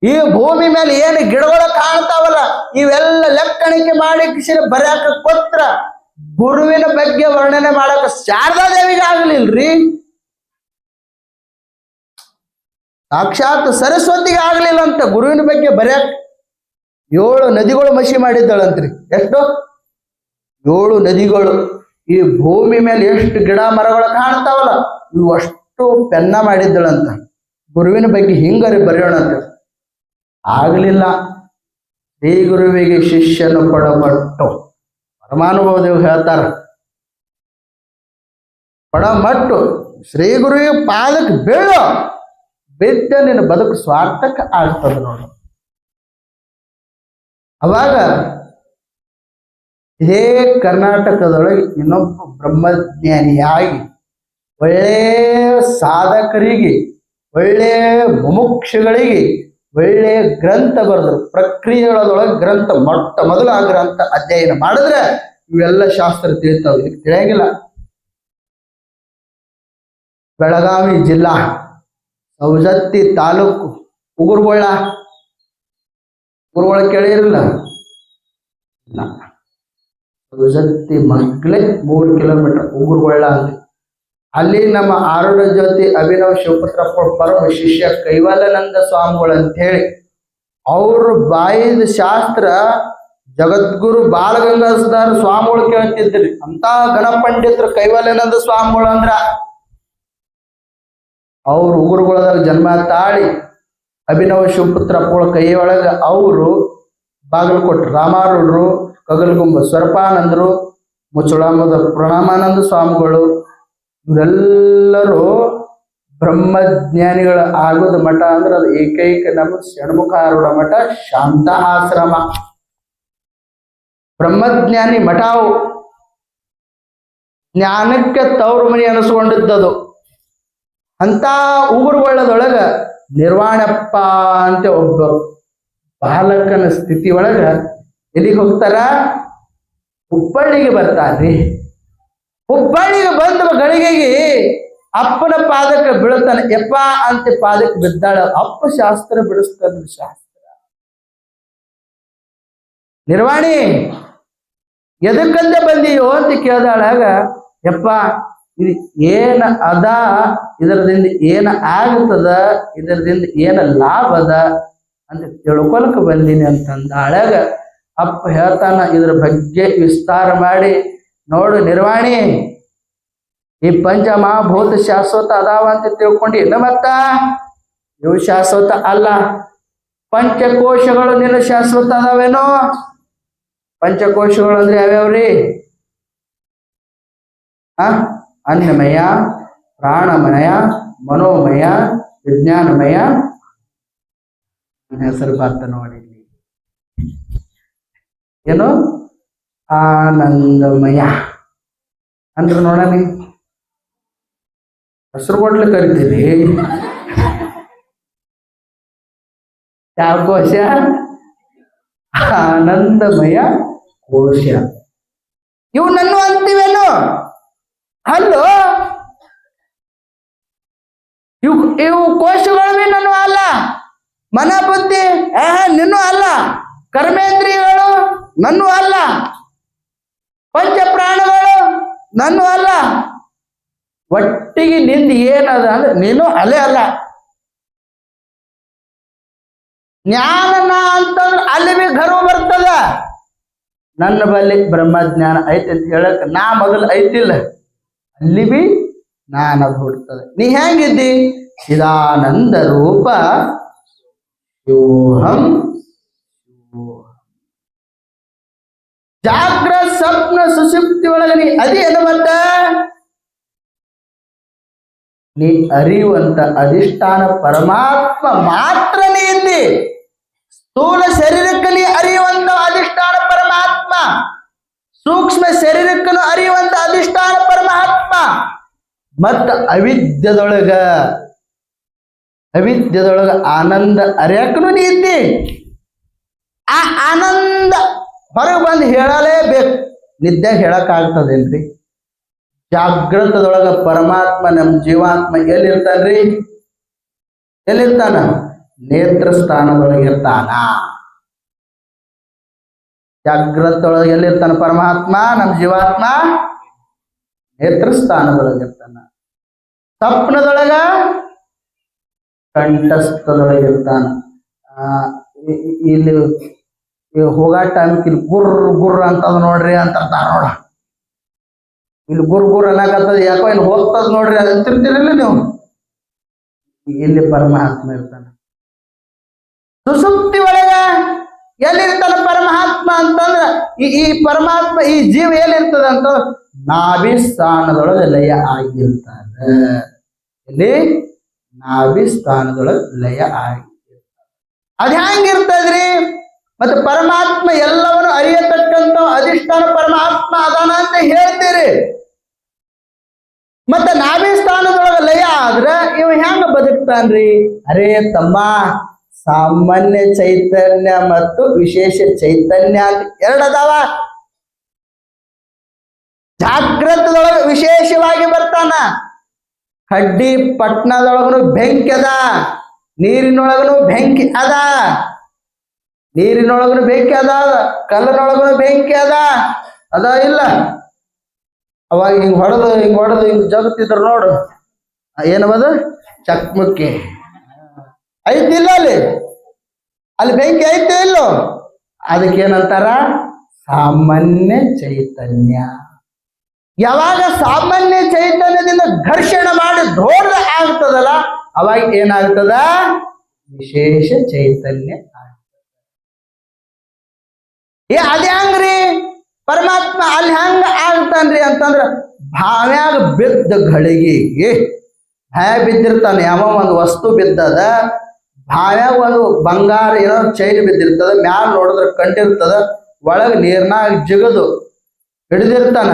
ಈ ಭೂಮಿ ಮೇಲೆ ಏನು ಗಿಡಗಳು ಕಾಣ್ತಾವಲ್ಲ ಇವೆಲ್ಲ ಲೆಕ್ಕಣಿಕೆ ಮಾಡಿ ಬರ್ಯಾಕ ಕೊತ್ರ ಗುರುವಿನ ಬಗ್ಗೆ ವರ್ಣನೆ ಮಾಡಕ ಶಾರದಾದೇವಿಗೆ ಆಗ್ಲಿಲ್ರಿ. ಸಾಕ್ಷಾತ್ ಸರಸ್ವತಿಗೆ ಆಗ್ಲಿಲ್ಲ ಅಂತ ಗುರುವಿನ ಬಗ್ಗೆ ಬರ್ಯಾಕ 7 ನದಿಗಳು ಮಶಿ ಮಾಡಿದ್ದಳಂತ್ರಿ. ಎಷ್ಟು? 7 ನದಿಗಳು. ಈ ಭೂಮಿ ಮೇಲೆ ಎಷ್ಟು ಗಿಡ ಮರಗಳು ಕಾಣ್ತಾವಲ್ಲ ಇವು ಅಷ್ಟು ಪೆನ್ನ ಮಾಡಿದ್ದಳಂತ. ಗುರುವಿನ ಬಗ್ಗೆ ಹಿಂಗರಿ ಬರೆಯೋಣ ಅಂತ ಆಗ್ಲಿಲ್ಲ. ಶ್ರೀ ಗುರುವಿಗೆ ಶಿಷ್ಯನು ಪಡಮಟ್ಟು. ಪರಮಾನುಭವ ದೇವ್ ಹೇಳ್ತಾರ, ಪಡಮಟ್ಟು ಶ್ರೀ ಗುರುವಿಗೆ ಪಾದಕ್ಕೆ ಬೀಳು, ಬಿದ್ದ ನಿನ್ನ ಬದುಕು ಸ್ವಾರ್ಥಕ್ಕೆ ಆಗ್ತದ ನೋಡು. ಅವಾಗ ಇದೇ ಕರ್ನಾಟಕದೊಳಗೆ ಇನ್ನೊಬ್ಬ ಬ್ರಹ್ಮಜ್ಞಾನಿಯಾಗಿ ಒಳ್ಳೆ ಸಾಧಕರಿಗೆ, ಒಳ್ಳೆ ಮುಮುಕ್ಷುಗಳಿಗೆ ಒಳ್ಳೆ ಗ್ರಂಥ ಬರೆದ್ರು. ಪ್ರಕ್ರಿಯೆಗಳೊಳಗೆ ಗ್ರಂಥ ಮೊಟ್ಟ ಮೊದಲು ಆ ಗ್ರಂಥ ಅಧ್ಯಯನ ಮಾಡಿದ್ರೆ ಇವೆಲ್ಲ ಶಾಸ್ತ್ರ ತಿಳಿತಾವ. ಇದಕ್ಕೆ ತಿಳಿಯಂಗಿಲ್ಲ. ಬೆಳಗಾವಿ ಜಿಲ್ಲಾ ಸವದತ್ತಿ ತಾಲೂಕು ಉಗುರುಗೊಳ್ಳ ಕೇಳಿರಲ್ಲ? ಸವದತ್ತಿ ಮಗ್ಲೇ 3 ಕಿಲೋಮೀಟರ್ ಉಗುರುಗೊಳ್ಳ ಅಂತ. ಅಲ್ಲಿ ನಮ್ಮ ಆರುಢ ಜ್ಯೋತಿ ಅಭಿನವ ಶಿವಪುತ್ರ ಪರಮ ಶಿಷ್ಯ ಕೈವಾಲಾನಂದ ಸ್ವಾಮಿಗಳು ಅಂತ ಹೇಳಿ ಅವ್ರ ಬಾಯಿದ ಶಾಸ್ತ್ರ ಜಗದ್ಗುರು ಬಾಲಗಂಗಾಧರ ಸ್ವಾಮಿಗಳು ಕೇಳ್ತಿದ್ರಿ. ಅಂತ ಗಣಪಂಡಿತರು ಕೈವಾಲಾನಂದ ಸ್ವಾಮಿಗಳು ಅಂದ್ರ ಅವ್ರು ಉಗುರುಗೊಳದಾಗ ಜನ್ಮ ತಾಳಿ ಅಭಿನವ ಶಿವಪುತ್ರ ಕೈ ಒಳಗ ಅವರು ಬಾಗಲಕೋಟೆ ರಾಮಾರೂಢರು, ಕಗಲಗುಂಬ ಸ್ವರ್ಪಾನಂದರು, ಮುಚ್ಚುಳಾಮದ ಪ್ರಣಾಮಾನಂದ ಸ್ವಾಮಿಗಳು ಇವರೆಲ್ಲರೂ ಬ್ರಹ್ಮಜ್ಞಾನಿಗಳ ಆಗೋದ ಮಠ ಅಂದ್ರೆ ಅದು ಏಕೈಕ ನಮ್ಮ ಷಣ್ಮುಖಾರೂಢ ಮಠ ಶಾಂತ ಆಶ್ರಮ. ಬ್ರಹ್ಮಜ್ಞಾನಿ ಮಠವು ಜ್ಞಾನಕ್ಕೆ ತವರು ಮನಿ ಅನಿಸ್ಕೊಂಡಿದ್ದದು. ಅಂತ ಉಗುರುಗೊಳ್ಳದೊಳಗ ನಿರ್ವಾಣಪ್ಪ ಅಂತ ಒಬ್ಬ ಬಾಲಕನ ಸ್ಥಿತಿ ಒಳಗ ಎಲ್ಲಿಗೆ ಹೋಗ್ತಾರ? ಹುಬ್ಬಳ್ಳಿಗೆ ಬರ್ತಾರ್ರಿ. ಹುಬ್ಬಳ್ಳಿಗೆ ಬಂದ ಗಳಿಗೆಗೆ ಅಪ್ಪನ ಪಾದಕ್ಕೆ ಬೀಳ್ತಾನೆ. ಯಪ್ಪ ಅಂತ ಪಾದಕ್ಕೆ ಬಿದ್ದಾಳ. ಅಪ್ಪ ಶಾಸ್ತ್ರ ಬಿಡಿಸ್ತಾನ. ಶಾಸ್ತ್ರ ನಿರ್ವಾಣಿ ಎದಕ್ಕಂತ ಬಂದಿಯೋ ಅಂತ ಕೇಳ್ದಾಳಾಗ, ಯಪ್ಪ ಇದು ಏನ ಅದ, ಇದರದಿಂದ ಏನ ಆಗ್ತದ, ಇದರದಿಂದ ಏನ ಲಾಭ ಅದ ಅಂತ ತಿಳ್ಕೊಳಕ್ ಬಂದೀನಿ ಅಂತಂದಾಳಾಗ ಅಪ್ಪ ಹೇಳ್ತಾನ ಇದ್ರ ಬಗ್ಗೆ ವಿಸ್ತಾರ ಮಾಡಿ, ನೋಡು ನಿರ್ವಾಣಿ, ಈ ಪಂಚಮಹಾಭೂತ ಶಾಶ್ವತ ಅದಾವ ಅಂತ ತಿಳ್ಕೊಂಡಿ ಇಲ್ಲ? ಮತ್ತ ಇವು ಶಾಶ್ವತ ಅಲ್ಲ. ಪಂಚಕೋಶಗಳು ನಿನ್ನ ಶಾಶ್ವತ ಅದಾವೇನೋ? ಪಂಚಕೋಶಗಳು ಅಂದ್ರೆ ಯಾವ್ಯಾವ್ರಿ? ಅನ್ನಮಯ, ಪ್ರಾಣಮಯ, ಮನೋಮಯ, ವಿಜ್ಞಾನಮಯ. ಹೆಸರು ಬರ್ತ ನೋಡಿ ಏನು? ಆನಂದಮಯ. ಅಂದ್ರೆ ನೋಡಣಿ ಹೆಸರು ಕೊಡ್ಲಿ ಕರಿತೀರಿ ಯಾವ ಕೋಶ ಆನಂದಮಯ ಕೋಶ ಇವು ನನ್ನ ಅಂತೀವೇನು ಅಲ್ಲೋ ಇವು ಕೋಶಗಳು ನನ್ನು ಅಲ್ಲ ಮನ ಬುದ್ಧಿ ನಿನ್ನೂ ಅಲ್ಲ ಕರ್ಮೇಂದ್ರಿಯಗಳು ನನ್ನೂ ಅಲ್ಲ ಪಂಚ ಪ್ರಾಣಗಳು ನನ್ನೂ ಅಲ್ಲ ಒಟ್ಟಿಗೆ ನಿಂದ ಏನದ ಅಂದ್ರೆ ನೀನು ಅಲ್ಲೇ ಅಲ್ಲ ಜ್ಞಾನ ಅಂತಂದ್ರೆ ಅಲ್ಲಿ ಬಿ ಗರ್ವ ಬರ್ತದ ನನ್ನ ಬಲ್ಲಿ ಬ್ರಹ್ಮಜ್ಞಾನ ಐತಿ ಅಂತ ಹೇಳಕ್ ನಾ ಮೊದಲು ಐತಿಲ್ಲ ಅಲ್ಲಿ ಬಿ ನಾನದು ಹುಡ್ತದೆ ನೀ ಹೆಂಗಿದ್ದಿ ಚಿದಾನಂದ ರೂಪ ಯೋಹಂ ಜಾಗ್ರ ಸ್ವಪ್ನ ಸುಷುಪ್ತಿ ಒಳಗೆ ನೀ ಅದೇನು ಮತ್ತ ನೀ ಅರಿಯುವಂತ ಅಧಿಷ್ಠಾನ ಪರಮಾತ್ಮ ಮಾತ್ರ ನೀ ಇದ್ದಿ ಸ್ಥೂಲ ಶರೀರಕ್ಕೆ ನೀ ಅರಿಯುವಂತ ಅಧಿಷ್ಠಾನ ಪರಮಾತ್ಮ ಸೂಕ್ಷ್ಮ ಶರೀರಕ್ಕೂ ಅರಿಯುವಂತ ಅಧಿಷ್ಠಾನ ಪರಮಾತ್ಮ ಮತ್ತ ಅವಿದ್ಯದೊಳಗ ಆನಂದ ಅರಿಯಕ್ಕೂ ನೀ ಇದ್ದಿ ಆ ಆನಂದ ಹೊರಗೆ ಬಂದು ಹೇಳಲೇಬೇಕು ನಿದ್ದೆ ಹೇಳಕ್ಕಾಗ್ತದೇನ್ರಿ ಜಾಗೃತದೊಳಗ ಪರಮಾತ್ಮ ನಮ್ಮ ಜೀವಾತ್ಮ ಎಲ್ಲಿರ್ತಾನ್ರಿ ಎಲ್ಲಿರ್ತಾನ ನೇತ್ರ ಸ್ಥಾನದೊಳಗಿರ್ತಾನ ಜಾಗೃತೊಳಗೆ ಎಲ್ಲಿರ್ತಾನ ಪರಮಾತ್ಮ ನಮ್ಮ ಜೀವಾತ್ಮ ನೇತ್ರ ಸ್ಥಾನದೊಳಗಿರ್ತಾನ ಸ್ವಪ್ನದೊಳಗ ಕಂಠಸ್ಥದೊಳಗಿರ್ತಾನ ಇಲ್ಲಿ ಹೋಗೋ ಟೈಮ್ಗೆ ಇಲ್ಲಿ ಗುರ್ರ ಅಂತದ ನೋಡ್ರಿ ಅಂತಾರ ನೋಡ ಇಲ್ಲಿ ಗುರ್ ಅನ್ನಕತ್ತದ ಯಾಕೋ ಇಲ್ಲಿ ಹೋಗ್ತದ ನೋಡ್ರಿ ಅಂತಿರ್ತೀರಲ್ಲ ನೀವು ಇಲ್ಲಿ ಪರಮಾತ್ಮ ಇರ್ತಾನ ಸುಸುಪ್ತಿ ಒಳಗ ಎಲ್ಲಿರ್ತಾನ ಪರಮಾತ್ಮ ಅಂತಂದ್ರ ಈ ಪರಮಾತ್ಮ ಈ ಜೀವ ಎಲ್ಲಿರ್ತದ ಅಂತ ನಾಭಿ ಸ್ಥಾನದೊಳಗೆ ಲಯ ಆಗಿರ್ತಾರ ಇಲ್ಲಿ ನಾಭಿ ಸ್ಥಾನದೊಳಗೆ ಲಯ ಆಗಿರ್ತಾರ ಅದ್ ಹೆಂಗಿರ್ತದ್ರಿ ಮತ್ತೆ ಪರಮಾತ್ಮ ಎಲ್ಲವನ್ನು ಅರಿಯತಕ್ಕಂತ ಅಧಿಷ್ಠಾನ ಪರಮಾತ್ಮ ಅದಾನ ಅಂತ ಹೇಳ್ತೀರಿ ಮತ್ತೆ ನಾಭಿ ಸ್ಥಾನದೊಳಗ ಲಯ ಆದ್ರ ಇವ ಹೆಂಗ ಬದುಕ್ತಾನ್ರಿ ಅರೇ ತಮ್ಮ ಸಾಮಾನ್ಯ ಚೈತನ್ಯ ಮತ್ತು ವಿಶೇಷ ಚೈತನ್ಯ ಅಂತ ಎರಡದಾವ ಜಾಗೃತದೊಳಗ ವಿಶೇಷವಾಗಿ ಬರ್ತಾನ ಕಡ್ಡಿ ಪಟ್ನದೊಳಗನು ಬೆಂಕಿ ಅದ ನೀರಿನೊಳಗನು ಬೆಂಕಿ ಅದ ನೀರಿನೊಳಗನು ಬೆಂಕಿ ಅದ ಕಲ್ಲನೊಳಗನು ಬೆಂಕಿ ಅದ ಇಲ್ಲ ಅವಾಗ ಹಿಂಗ್ ಹೊಡೆದು ಹಿಂಗ್ ಜಗತ್ತಿದ್ರು ನೋಡು ಏನವದು ಚಕ್ಮುಕ್ಕಿ ಐತಿಲ್ಲ ಅಲ್ಲಿ ಬೆಂಕಿ ಐತೆ ಇಲ್ಲೋ ಅದಕ್ಕೇನಂತಾರ ಸಾಮಾನ್ಯ ಚೈತನ್ಯ ಯಾವಾಗ ಸಾಮಾನ್ಯ ಚೈತನ್ಯದಿಂದ ಘರ್ಷಣೆ ಮಾಡಿ ದೊಡ್ಡ ಆಗ್ತದಲ್ಲ ಅವಾಗ ಏನಾಗ್ತದ ವಿಶೇಷ ಚೈತನ್ಯ ಅದೇ ಹಂಗ್ರಿ ಪರಮಾತ್ಮ ಅಲ್ಲಿ ಹೆಂಗ ಆಗ್ತಾನ್ರಿ ಅಂತಂದ್ರ ಭಾವ್ಯಾಗ ಬಿದ್ದ ಘಳಿಗೆಗೆ ಭಯ ಬಿದ್ದಿರ್ತಾನೆ ಯಾವ ಒಂದು ವಸ್ತು ಬಿದ್ದದ ಭಾವ್ಯಾಗ ಒಂದು ಬಂಗಾರ ಏನೋ ಚೈನ್ ಬಿದ್ದಿರ್ತದ ಮ್ಯಾಲ ನೋಡಿದ್ರ ಕಂಡಿರ್ತದ ಒಳಗ ನೀರ್ನಾಗ ಜಿಗದು ಹಿಡಿದಿರ್ತಾನ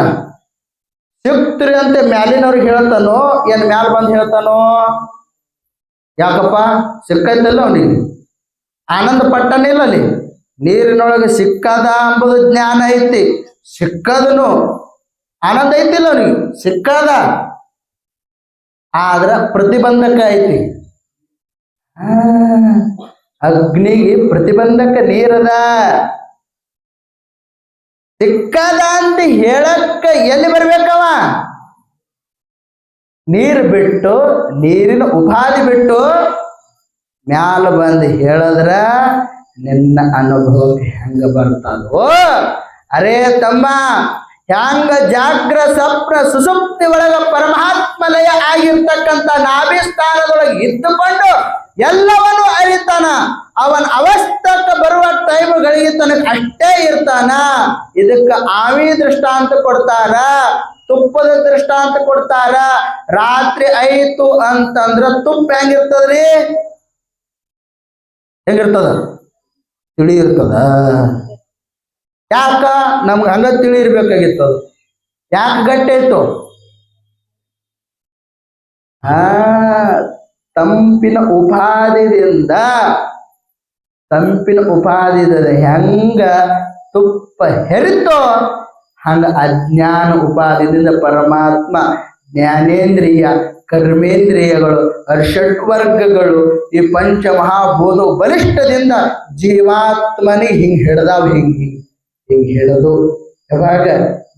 ಸಿಕ್ತ್ರಿ ಅಂತ ಮ್ಯಾಲಿನವ್ರಿಗೆ ಹೇಳ್ತಾನೋ ಏನ್ ಮ್ಯಾಲ ಬಂದು ಹೇಳ್ತಾನೋ ಯಾಕಪ್ಪ ಸಿಕ್ಕೈತಲ್ಲ ಅವನಿಗೆ ಆನಂದ ಪಟ್ಟನಿಲ್ಲ ಅಲ್ಲಿ ನೀರಿನೊಳಗೆ ಸಿಕ್ಕದ ಎಂಬುದು ಜ್ಞಾನ ಐತಿ ಸಿಕ್ಕದನು ಆನಂದ ಐತಿಲ್ಲ ಅವನಿಗೆ ಸಿಕ್ಕದ ಆದ್ರ ಪ್ರತಿಬಂಧಕ ಐತಿ ಅಗ್ನಿಗೆ ಪ್ರತಿಬಂಧಕ ನೀರದ ಸಿಕ್ಕದ ಅಂತ ಹೇಳಕ್ಕ ಎಲ್ಲಿ ಬರ್ಬೇಕವ ನೀರು ಬಿಟ್ಟು ನೀರಿನ ಉಪಾಧಿ ಬಿಟ್ಟು ಮ್ಯಾಲ ಬಂದು ಹೇಳದ್ರ ನಿನ್ನ ಅನುಭವಕ್ಕೆ ಹೆಂಗ ಬರ್ತದೋ ಅರೇ ತಮ್ಮ ಹ್ಯಾಂಗ ಜಾಗ್ರ ಸ್ವಪ್ನ ಸುಸುಪ್ತಿ ಒಳಗ ಪರಮಾತ್ಮ ಲಯ ಆಗಿರ್ತಕ್ಕಂಥ ನಾಭಿ ಸ್ಥಾನದೊಳಗೆ ಇದ್ದುಕೊಂಡು ಎಲ್ಲವನ್ನೂ ಅರಿತಾನ ಅವನ ಅವಸ್ಥಕ್ಕೆ ಬರುವ ಟೈಮ್ಗಳಿಗೆ ತನಕ ಅಷ್ಟೇ ಇರ್ತಾನ ಇದಕ್ಕೆ ಆವಿ ದೃಷ್ಟಾಂತ ಕೊಡ್ತಾರ ತುಪ್ಪದ ದೃಷ್ಟಾಂತ ಕೊಡ್ತಾರ ರಾತ್ರಿ ಆಯ್ತು ಅಂತಂದ್ರ ತುಪ್ಪ ಹೆಂಗಿರ್ತದ್ರಿ ಹೆಂಗಿರ್ತದ ತಿಳಿ ಇರ್ತದ ಯಾಕ ನಮ್ಗೆ ಹಂಗ ತಿಳಿ ಇರ್ಬೇಕಾಗಿತ್ತು ಅದು ಯಾಕೆ ಗಟ್ಟಿ ಆಯ್ತು? ತಂಪಿನ ಉಪಾದಿದಿಂದ ಹೆಂಗ ತುಪ್ಪ ಹೆರಿತೋ ಹಂಗ ಅಜ್ಞಾನ ಉಪಾದಿದಿಂದ ಪರಮಾತ್ಮ ಜ್ಞಾನೇಂದ್ರಿಯ ಕರ್ಮೇಂದ್ರಿಯಗಳು ಷಡ್ವರ್ಗಗಳು ಈ ಪಂಚಮಹಾಭೂತ ಬಲಿಷ್ಠದಿಂದ ಜೀವಾತ್ಮನಿಗೆ ಹಿಂಗ್ ಹಿಡ್ದಾವ್ ಹಿಂಗ್ ಹಿಡದು ಯಾವಾಗ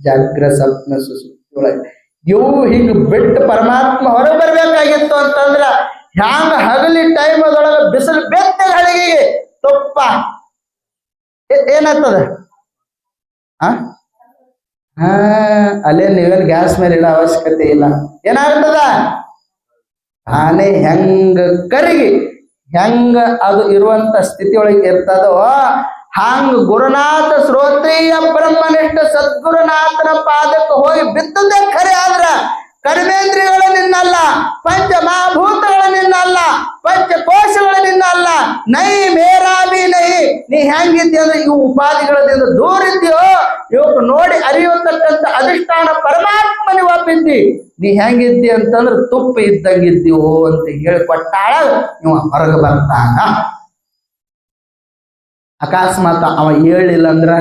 ಜಾಗ್ರ ಸ್ವಪ್ನ ಸುಸುಪ್ತಿ ಒಳಗೆ ಇವು ಹಿಂಗ್ ಬಿಟ್ಟು ಪರಮಾತ್ಮ ಹೊರಗೆ ಬರ್ಬೇಕಾಗಿತ್ತು ಅಂತಂದ್ರ ಹ್ಯಾಂಗ ಹಗಲಿ ಟೈಮ್ ಅದೊಳಗೆ ಬಿಸಿಲು ಬೆತ್ತ ಗಳಿಗೆ ತುಪ್ಪ ಏನಾಗ್ತದ? ಅಲ್ಲೇ ನೀವೇನು ಗ್ಯಾಸ್ ಮೇಲೆ ಇಡೋ ಅವಶ್ಯಕತೆ ಇಲ್ಲ. ಏನಾಗ್ತದ? ಆನೆ ಹೆಂಗ ಕರಗಿ ಹೆಂಗ ಅದು ಇರುವಂತ ಸ್ಥಿತಿ ಒಳಗೆ ಇರ್ತದೋ ಹಂಗ ಗುರುನಾಥ ಶ್ರೋತ್ರಿಯ ಬ್ರಹ್ಮನಿಷ್ಠ ಸದ್ಗುರುನಾಥನ ಪಾದಕ್ಕೆ ಹೋಗಿ ಬಿದ್ದದ್ದೇ ಖರೆ ಆದ್ರ ಕರ್ಮೇಂದ್ರಿಯಗಳ ನಿನ್ನಲ್ಲ, ಪಂಚಮಹಾಭೂತಗಳ ನಿನ್ನಲ್ಲ, ಪಂಚಕೋಶಗಳ ನಿನ್ನಲ್ಲ. ನೈ ಮೇರಾಬಿ ನೈ. ನೀ ಹೆಂಗಿದ್ದಿ ಅಂದ್ರೆ ಇವು ಉಪಾಧಿಗಳದಿಂದ ದೂರ ಇದ್ದೀಯೋ ಇವಕ್ಕೆ ನೋಡಿ ಅರಿಯತಕ್ಕಂಥ ಅಧಿಷ್ಠಾನ ಪರಮಾತ್ಮನಿ ಒಪ್ಪಿದ್ದಿ. ನೀ ಹೆಂಗಿದ್ದಿ ಅಂತಂದ್ರೆ ತುಪ್ಪ ಇದ್ದಂಗಿದ್ದೀವೋ ಅಂತ ಹೇಳಿ ಕೊಟ್ಟಾಳ. ಇವ ಹೊರಗೆ ಬರ್ತಾನ. ಅಕಸ್ಮಾತ್ ಅವ ಹೇಳಿಲ್ಲ ಅಂದ್ರ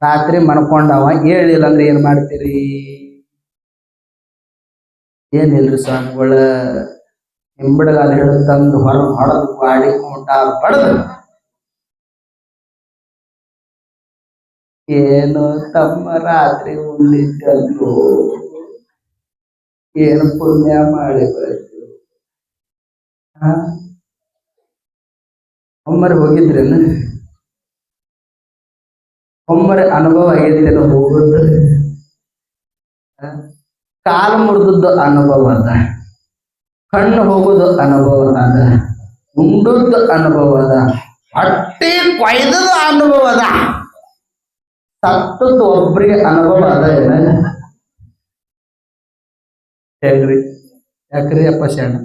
ರಾತ್ರಿ ಮನ್ಕೊಂಡವ ಹೇಳಿಲ್ಲ ಅಂದ್ರೆ ಏನ್ ಮಾಡ್ತೀರಿ? ಏನಿಲ್ರಿ ಸ್ವಾಮಿಗಳ ಹಿಂಬಡಗಾಲ ಹಿಡಿದು ತಂದು ಹೊಡೆದು ಗಾಡಿ ಊಟ ಪಡೆದು ಏನು ತಮ್ಮ ರಾತ್ರಿ ಉಳ್ಳಿದ್ದಲ್ಲು ಏನು ಪುಣ್ಯ ಮಾಡಿ ಬರ್ತೀವಿ. ಒಮ್ಮರೆ ಹೋಗಿದ್ರೇನು? ಒಮ್ಮರೆ ಅನುಭವ ಆಗೈತೇನೋ ಹೋಗುದು? ಕಾಲು ಮುರಿದದ್ದು ಅನುಭವ ಅದ, ಕಣ್ಣು ಹೋಗುದು ಅನುಭವ ಅದ, ಉಂಡದ್ದು ಅನುಭವ ಅದ, ಹೊಟ್ಟಿ ಕೊಯ್ದದ್ದು ಅನುಭವ ಅದ, ಸತ್ತದ್ದು ಒಬ್ರಿಗೆ ಅನುಭವ ಅದ. ಏನ ಹೇಳ್ರಿ? ಯಾಕ್ರಿ ಅಪ್ಪ ಶರಣ?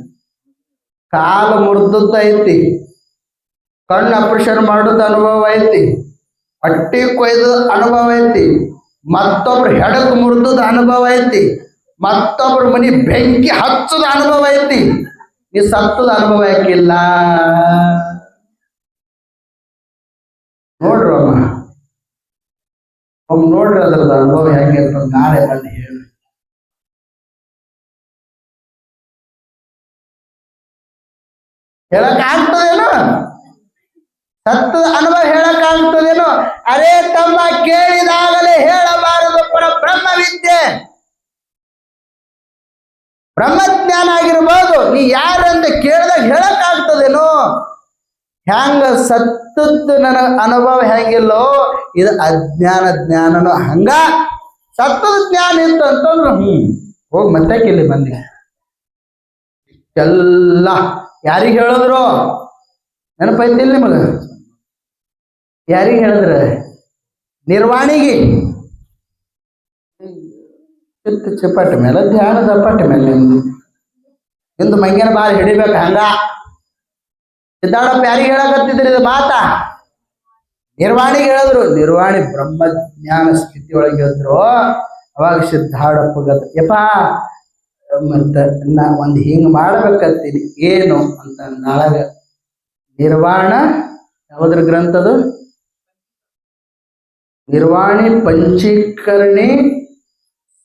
ಕಾಲು ಮುರಿದದ್ದು ಐತಿ, ಕಣ್ಣು ಆಪರೇಷನ್ ಮಾಡೋದು ಅನುಭವ ಐತಿ, ಹೊಟ್ಟಿ ಕೊಯ್ದ ಅನುಭವ ಐತಿ, ಮತ್ತೊಬ್ರು ಹೆಡಕ್ ಮುರಿದದ ಅನುಭವ ಐತಿ, ಮತ್ತೊಬ್ರ ಮನಿ ಬೆಂಕಿ ಹಚ್ಚದ ಅನುಭವ ಐತಿ. ನೀ ಸತ್ತದ ಅನುಭವ ಯಾಕಿಲ್ಲ? ನೋಡ್ರಿ ಒಮ್ಮೆ ನೋಡ್ರಿ ಅದ್ರದ ಅನುಭವ ಹೆಂಗಿರ್ತದ. ನಾಳೆ ಬಂದು ಹೇಳಿ. ಹೇಳಕ್ ಆಗ್ತದೇನು? ಸತ್ತದ ಅನುಭವ ಹೇಳಕ್ ಆಗ್ತದೇನು? ಅರೇ ತಮ್ಮ, ಕೇಳಿದಾಗಲೇ ಹೇಳಬಾರದು ಬ್ರಹ್ಮ ವಿದ್ಯೆ, ಬ್ರಹ್ಮಜ್ಞಾನ ಆಗಿರ್ಬೋದು. ನೀ ಯಾರಂತ ಕೇಳಿದಾಗ ಹೇಳಕ್ ಆಗ್ತದೇನೋ? ಹೆಂಗ ಸತ್ತದ್ದು ನನಗ ಅನುಭವ ಹೆಂಗಿಲ್ಲೋ ಇದು ಅಜ್ಞಾನ ಜ್ಞಾನನು ಹಂಗ. ಸತ್ತದ ಜ್ಞಾನ ಇತ್ತು ಅಂತಂದ್ರು ಹೋಗಿ ಮತ್ತೆ ಇಲ್ಲಿ ಬಂದಿ. ಎಲ್ಲ ಯಾರಿಗೆ ಹೇಳಿದ್ರು ನೆನಪೈತಿಲ್ಲ ನಿಮಗ? ಯಾರಿಗೆ ಹೇಳಿದ್ರ? ನಿರ್ವಾಣಿಗೆ. ಚಪಾಟಿ ಮೇಲೆ ಧ್ಯಾನ ದಪಾಟಿ ಮೇಲೆ ನಿಂದು ಮಂಗನ ಬಾಳ ಹಿಡಿಬೇಕು ಹಂಗ. ಸಿದ್ದಾಡಪ್ಪ ಯಾರಿಗೆ ಹೇಳಕತ್ತಿದ್ರಿ ಇದು ಮಾತಾ? ನಿರ್ವಾಣಿಗೆ ಹೇಳಿದ್ರು. ನಿರ್ವಾಣಿ ಬ್ರಹ್ಮಜ್ಞಾನ ಸ್ಥಿತಿ ಒಳಗೆ ಇದ್ರು. ಅವಾಗ ಸಿದ್ದಾಡಪ್ಪ ಯಪ್ಪ ಮತ್ತ ನಾ ಒಂದು ಹಿಂಗ್ ಮಾಡ್ಬೇಕಂತೀನಿ ಏನು ಅಂತ ನಾಳಗ ನಿರ್ವಾಣ ಯಾವುದ್ರ ಗ್ರಂಥದು? ನಿರ್ವಾಣಿ ಪಂಚೀಕರಣಿ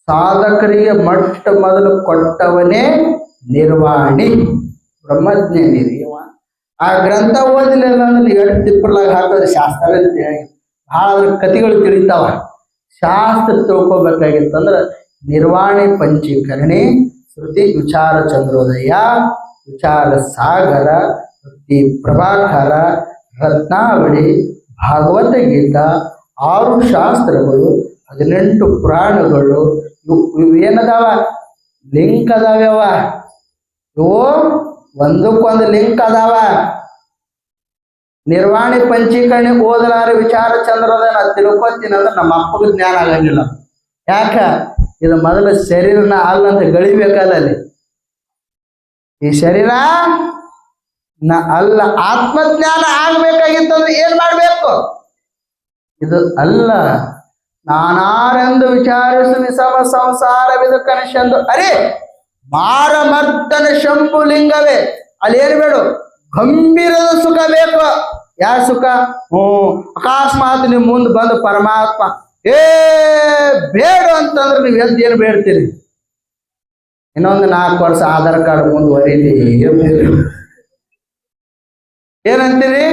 ಸಾಧಕರಿಗೆ ಮೊಟ್ಟ ಮೊದಲು ಕೊಟ್ಟವನೇ ನಿರ್ವಾಣಿ ಬ್ರಹ್ಮಜ್ಞಾನಿ. ಆ ಗ್ರಂಥ ಓದಿಲ್ಲ ಅಂದ್ರೆ ಎರಡು ತಿಪ್ಪಲಾಗ ಹಾಕಿದ್ರೆ ಶಾಸ್ತ್ರ ಅಂತ ಹೇಳಿ ಭಾಳ ಅದ್ರ ಕಥೆಗಳು ತಿಳಿತಾವ. ಶಾಸ್ತ್ರ ತಿಳ್ಕೊಬೇಕಾಗಿತ್ತಂದ್ರೆ ನಿರ್ವಾಣಿ ಪಂಚೀಕರಣಿ, ಶ್ರುತಿ ವಿಚಾರ ಚಂದ್ರೋದಯ, ವಿಚಾರ ಸಾಗರ, ಶ್ರುತಿ ಪ್ರಭಾಕರ, ರತ್ನಾವಳಿ, ಭಾಗವತ ಗೀತಾ, 6 ಶಾಸ್ತ್ರಗಳು, 18 ಪುರಾಣಗಳು, ಇವು ಏನದಾವ? ಲಿಂಕ್ ಅದಾವ್ಯವ. ಇವು ಒಂದಕ್ಕೊಂದು ಲಿಂಕ್ ಅದಾವ. ನಿರ್ವಾಣಿ ಪಂಚೀಕರಣಿ ಓದಲಾರ ವಿಚಾರ ಚಂದ್ರೋದಯ ನಾ ತಿಳ್ಕೊತೀನಿ ಅಂದ್ರೆ ನಮ್ಮ ಅಪ್ಪಗ ಜ್ಞಾನ ಆಗಂಗಿಲ್ಲ. ಯಾಕ? ಇದು ಮೊದಲು ಶರೀರನ ಅಲ್ಲಂತ ಗಳಿಬೇಕಲ್ಲ. ಅಲ್ಲಿ ಈ ಶರೀರ ಅಲ್ಲ, ಆತ್ಮಜ್ಞಾನ ಆಗ್ಬೇಕಾಗಿತ್ತಂದ್ರೆ ಏನ್ ಮಾಡ್ಬೇಕು? ಇದು ಅಲ್ಲ, ನಾನಾರೆಂದು ವಿಚಾರಿಸು ವಿಷಮ ಸಂಸಾರವಿದು ಕನಶೆಂದು ಅರೆ ಮಾರಮರ್ದನ ಶಂಭುಲಿಂಗವೇ ಅಲ್ಲಿ ಏನ್ ಬೇಡು ಗಂಭೀರದ ಸುಖ ಬೇಕು. ಯಾವ ಸುಖ? ಅಕಸ್ಮಾತ್ ನಿಮ್ ಮುಂದೆ ಬಂದು ಪರಮಾತ್ಮ ಬೇಡು ಅಂತಂದ್ರೆ ನೀವ್ ಎದ್ದು ಏನು ಬೇಡ್ತೀರಿ? ಇನ್ನೊಂದು 4 ವರ್ಷ ಆಧಾರ್ ಕಾರ್ಡ್ ಮುಂದುವರಿಲಿ ಏನಂತೀರಿ?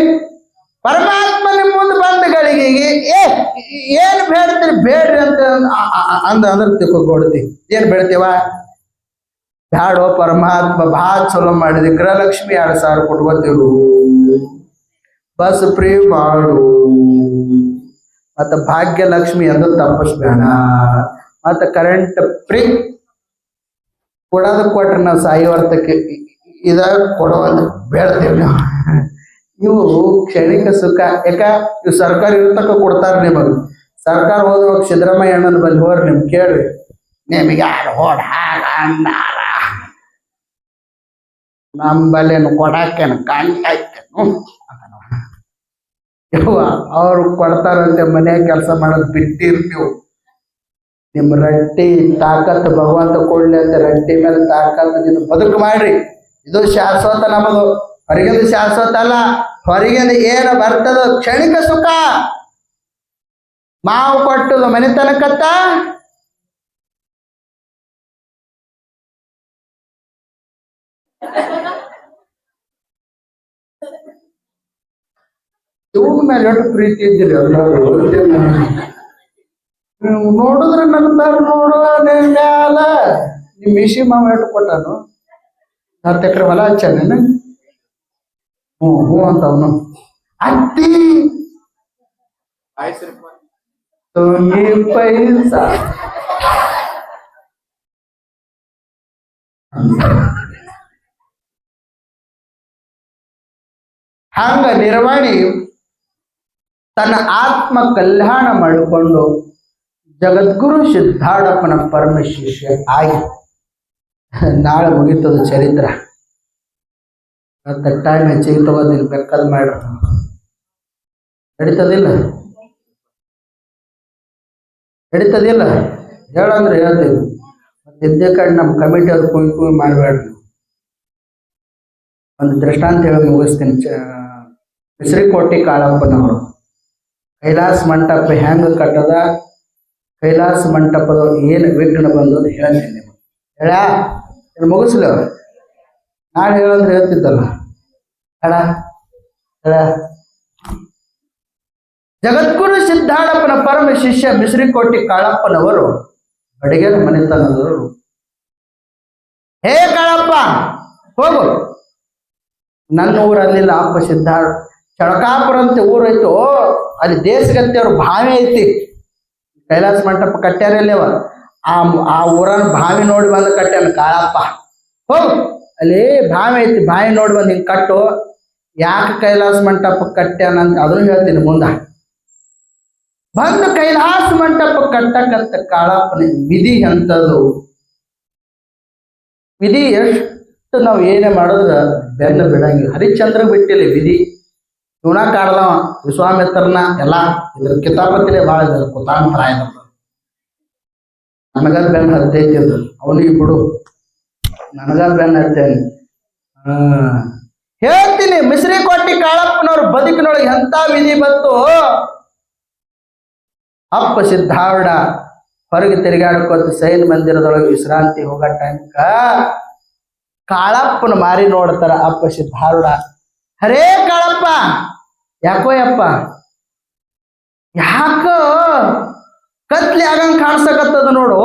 ಪರಮಾತ್ಮ ನಿಮ್ ಮುಂದೆ ಬಂದ ಗಳಿಗೆಗೆ ಏನ್ ಬೇಡ್ತೀರಿ? ಬೇಡ್ರಿ ಅಂತ ಅಂದ್ರೆ ತಿಳ್ಕೊಡ್ತಿ. ಏನ್ ಬೇಡ್ತೀವ? ಬ್ಯಾಡೋ ಪರಮಾತ್ಮ ಭಾಳ ಚಲೋ ಮಾಡಿದೆ, ಗೃಹಲಕ್ಷ್ಮಿ 2,000 ಕೊಟ್ಕೋತೀರು, ಬಸ್ ಫ್ರೀ ಮಾಡು, ಮತ್ತ ಭಾಗ್ಯಲಕ್ಷ್ಮಿ ಎಂದು ತಪ್ಪಿಸ್ಬೇಡ, ಮತ್ತ ಕರೆಂಟ್ ಫ್ರೀ ಕೊಡೋದು ಕೊಟ್ರೆ ನಾವು ಸಾಯುವರ್ತಕ್ಕೆ ಇದಾಗ ಕೊಡೋದು ಬೇಡ್ತೇವೆ ನಾವು. ಇವು ಕ್ಷಣಿಕ ಸುಖ. ಯಾಕ ಇವು ಸರ್ಕಾರ ಇರ್ತಕ್ಕ ಕೊಡ್ತಾರ ನಿಮಗೆ. ಸರ್ಕಾರ ಹೋದ್ವಾಗ ಸಿದ್ದರಾಮಯ್ಯ ಅಣ್ಣನ ಬಲ್ಲಿ ಹೋಗ್ರಿ, ನಿಮ್ ಕೇಳ್ರಿ, ನಿಮಗೆ ಯಾರು ಹೊಡ ಅಂದಾರ, ನಂಬಲ್ಲೇನು ಕೊಡಾಕೇನು ಕಾಣ್ತೈತೇನು? ಅವ್ರು ಕೊಡ್ತಾರಂತೆ ಮನ್ಯಾಗ ಕೆಲಸ ಮಾಡೋದು ಬಿಟ್ಟಿರ್ತೀವಿ. ನಿಮ್ ರಟ್ಟಿ ತಾಕತ್ ಭಗವಂತ ಕೊಡ್ಲಿ ಅಂತ ರಟ್ಟಿ ಮೇಲೆ ತಾಕತ್ ನಿನ್ನ ಬದುಕು ಮಾಡ್ರಿ. ಇದು ಶಾಶ್ವತ ನಮ್ಮದು, ಹೊರಗಿಂದ ಶಾಶ್ವತ ಅಲ್ಲ. ಹೊರಗಿಂದ ಏನು ಬರ್ತದ ಕ್ಷಣಿಕ ಸುಖ. ಮಾವು ಕೊಟ್ಟದು ಮನೆತನಕತ್ತ, ಇವ್ರ ಮೇಲೆ ಎಷ್ಟು ಪ್ರೀತಿ ಇದ್ದೀರಿ ಎಲ್ಲರೂ. ನೋಡಿದ್ರೆ ನನ್ನ ನೋಡುವ ಮ್ಯಾಲ ನಿಮ್ ಮಿಶಿ ಮಾವ ಎಷ್ಟು ಕೊಟ್ಟಾನು? 10 ಎಕರೆ ಹೊಲ ಹಚ್ಚಾನೇನು? ಹ್ಞೂ ಅಂತ ಅವನು ಅತ್ತಿ ಪೈಸಾ ಹಂಗ ನಿರ್ವಾಣಿ ತನ್ನ ಆತ್ಮ ಕಲ್ಯಾಣ ಮಾಡಿಕೊಂಡು ಜಗದ್ಗುರು ಸಿದ್ಧಾರ್ಥಪ್ಪನ ಪರಮ ಶಿಷ್ಯ ಆಗಿ ನಾಳೆ ಮುಗೀತದ ಚರಿತ್ರ. ಟೈಮ್ ಹೆಚ್ಚಿಗೆ ತಗೋದಿಲ್ಲ, ಬೇಕಾದ್ ಮಾಡ್ರ, ನಡೀತದಿಲ್ಲ ಹೇಳಂದ್ರೆ ಹೇಳ್ತೀವಿ. ಮತ್ತೆ ಇದ್ದೇ ಕಡೆ ನಮ್ಮ ಕಮಿಟಿ ಅವ್ರು ಕುಯ್ ಮಾಡಬೇಡ್ರಿ. ಒಂದು ದೃಷ್ಟಾಂತ ಹೇಳಿ ಮುಗಿಸ್ತೀನಿ. ಮಿಸ್ರಿಕೋಟಿ ಕಾಳಪ್ಪನವರು ಕೈಲಾಸ ಮಂಟಪ ಹೆಂಗ ಕಟ್ಟದ, ಕೈಲಾಸ ಮಂಟಪದ ಏನು ವಿಘ್ನ ಬಂದದ್ದು ಹೇಳ್ತೀನಿ ನಿಮಗೆ. ಹೇಳ ಮುಗಿಸ್ಲಿ ಅವ್ರು. ನಾಳೆ ಹೇಳಂದ್ರೆ ಹೇಳ್ತಿದ್ದಲ್ಲ. ಹೇಳ ಜಗದ್ಗುರು ಸಿದ್ಧಾರ್ಥಪ್ಪನ ಪರಮ ಶಿಷ್ಯ ಮಿಸ್ರಿಕೋಟಿ ಕಾಳಪ್ಪನವರು ಅಡಿಗೆ ಮನೆತನದವರು. ಹೇ ಕಾಳಪ್ಪ ಹೋಗು, ನನ್ನ ಊರಲ್ಲಿಲ್ಲ ಅಪ್ಪ ಸಿದ್ಧಾರ್ಥ, ಚಳಕಾಪುರ ಅಂತ ಊರೈತು, ಅಲ್ಲಿ ದೇಶಗತ್ತೆ ಅವ್ರ ಭಾವಿ ಐತಿ. ಕೈಲಾಸ ಮಂಟಪ ಕಟ್ಟ್ಯಾರಲ್ಲವ, ಆ ಊರನ್ನ ಭಾವಿ ನೋಡಿ ಬಂದು ಕಟ್ಟ್ಯಾನ ಕಾಳಪ್ಪ. ಹೋಗು, ಅಲ್ಲಿ ಭಾವಿ ಐತಿ, ಭಾವಿ ನೋಡಿ ಬಂದು ಹಿಂಗೆ ಕಟ್ಟು. ಯಾಕೆ ಕೈಲಾಸ ಮಂಟಪ ಕಟ್ಟ್ಯಾನಂತ ಅದನ್ನು ಹೇಳ್ತೀನಿ ಮುಂದೆ. ಬಂದು ಕೈಲಾಸ ಮಂಟಪ ಕಟ್ಟಕತ್ತ ಕಾಳಪ್ಪನ ವಿಧಿ ಎಂಥದ್ದು. ವಿಧಿ ಎಷ್ಟು ನಾವು ಏನೇ ಮಾಡಿದ್ರೆ ಬೆನ್ನ ಬಿಡಂಗಿಲ್ಲ. ಹರಿಶ್ಚಂದ್ರ ಬಿಟ್ಟಿಲ್ಲ ವಿಧಿ. ಇವನ ಕಾಡ್ದವ ವಿಶ್ವಾಮಿತ್ರನ ಎಲ್ಲ ಇದ್ರ ಕಿತಾಪತಿಲೇ ಭಾಳ ಇದ್ದಾರೆ. ಕುತಾಂತರ ಆಯ್ತು, ನನಗ ಬೆನ್ನ ಹತ್ತೈತಿ ಅದು, ಅವನಿಗೆ ಬಿಡು, ನನಗ ಬೆನ್ನ ಹತ್ತೇನೆ. ಹೇಳ್ತೀನಿ, ಮಿಸ್ರಿಕೋಟಿ ಕಾಳಪ್ಪನವ್ರ ಬದುಕಿನೊಳಗೆ ಎಂತ ವಿಧಿ ಬಂತು. ಅಪ್ಪ ಸಿದ್ಧಾರ್ಥ ಹೊರಗೆ ತಿರುಗಾಡ್ಕೋತ ಸೈನ್ ಮಂದಿರದೊಳಗೆ ವಿಶ್ರಾಂತಿ ಹೋಗೋ ಟೈಮ್ಕ ಕಾಳಪ್ಪನ ಮಾರಿ ನೋಡ್ತಾರ ಅಪ್ಪ ಸಿದ್ಧಾರ್ಥ. ಹರೇ ಕಾಳಪ್ಪ, ಯಾಕೋ ಯಪ್ಪ, ಯಾಕೋ ಕತ್ಲಿ ಆಗಂಗ್ ಕಾಣ್ಸಕತ್ತದ ನೋಡು,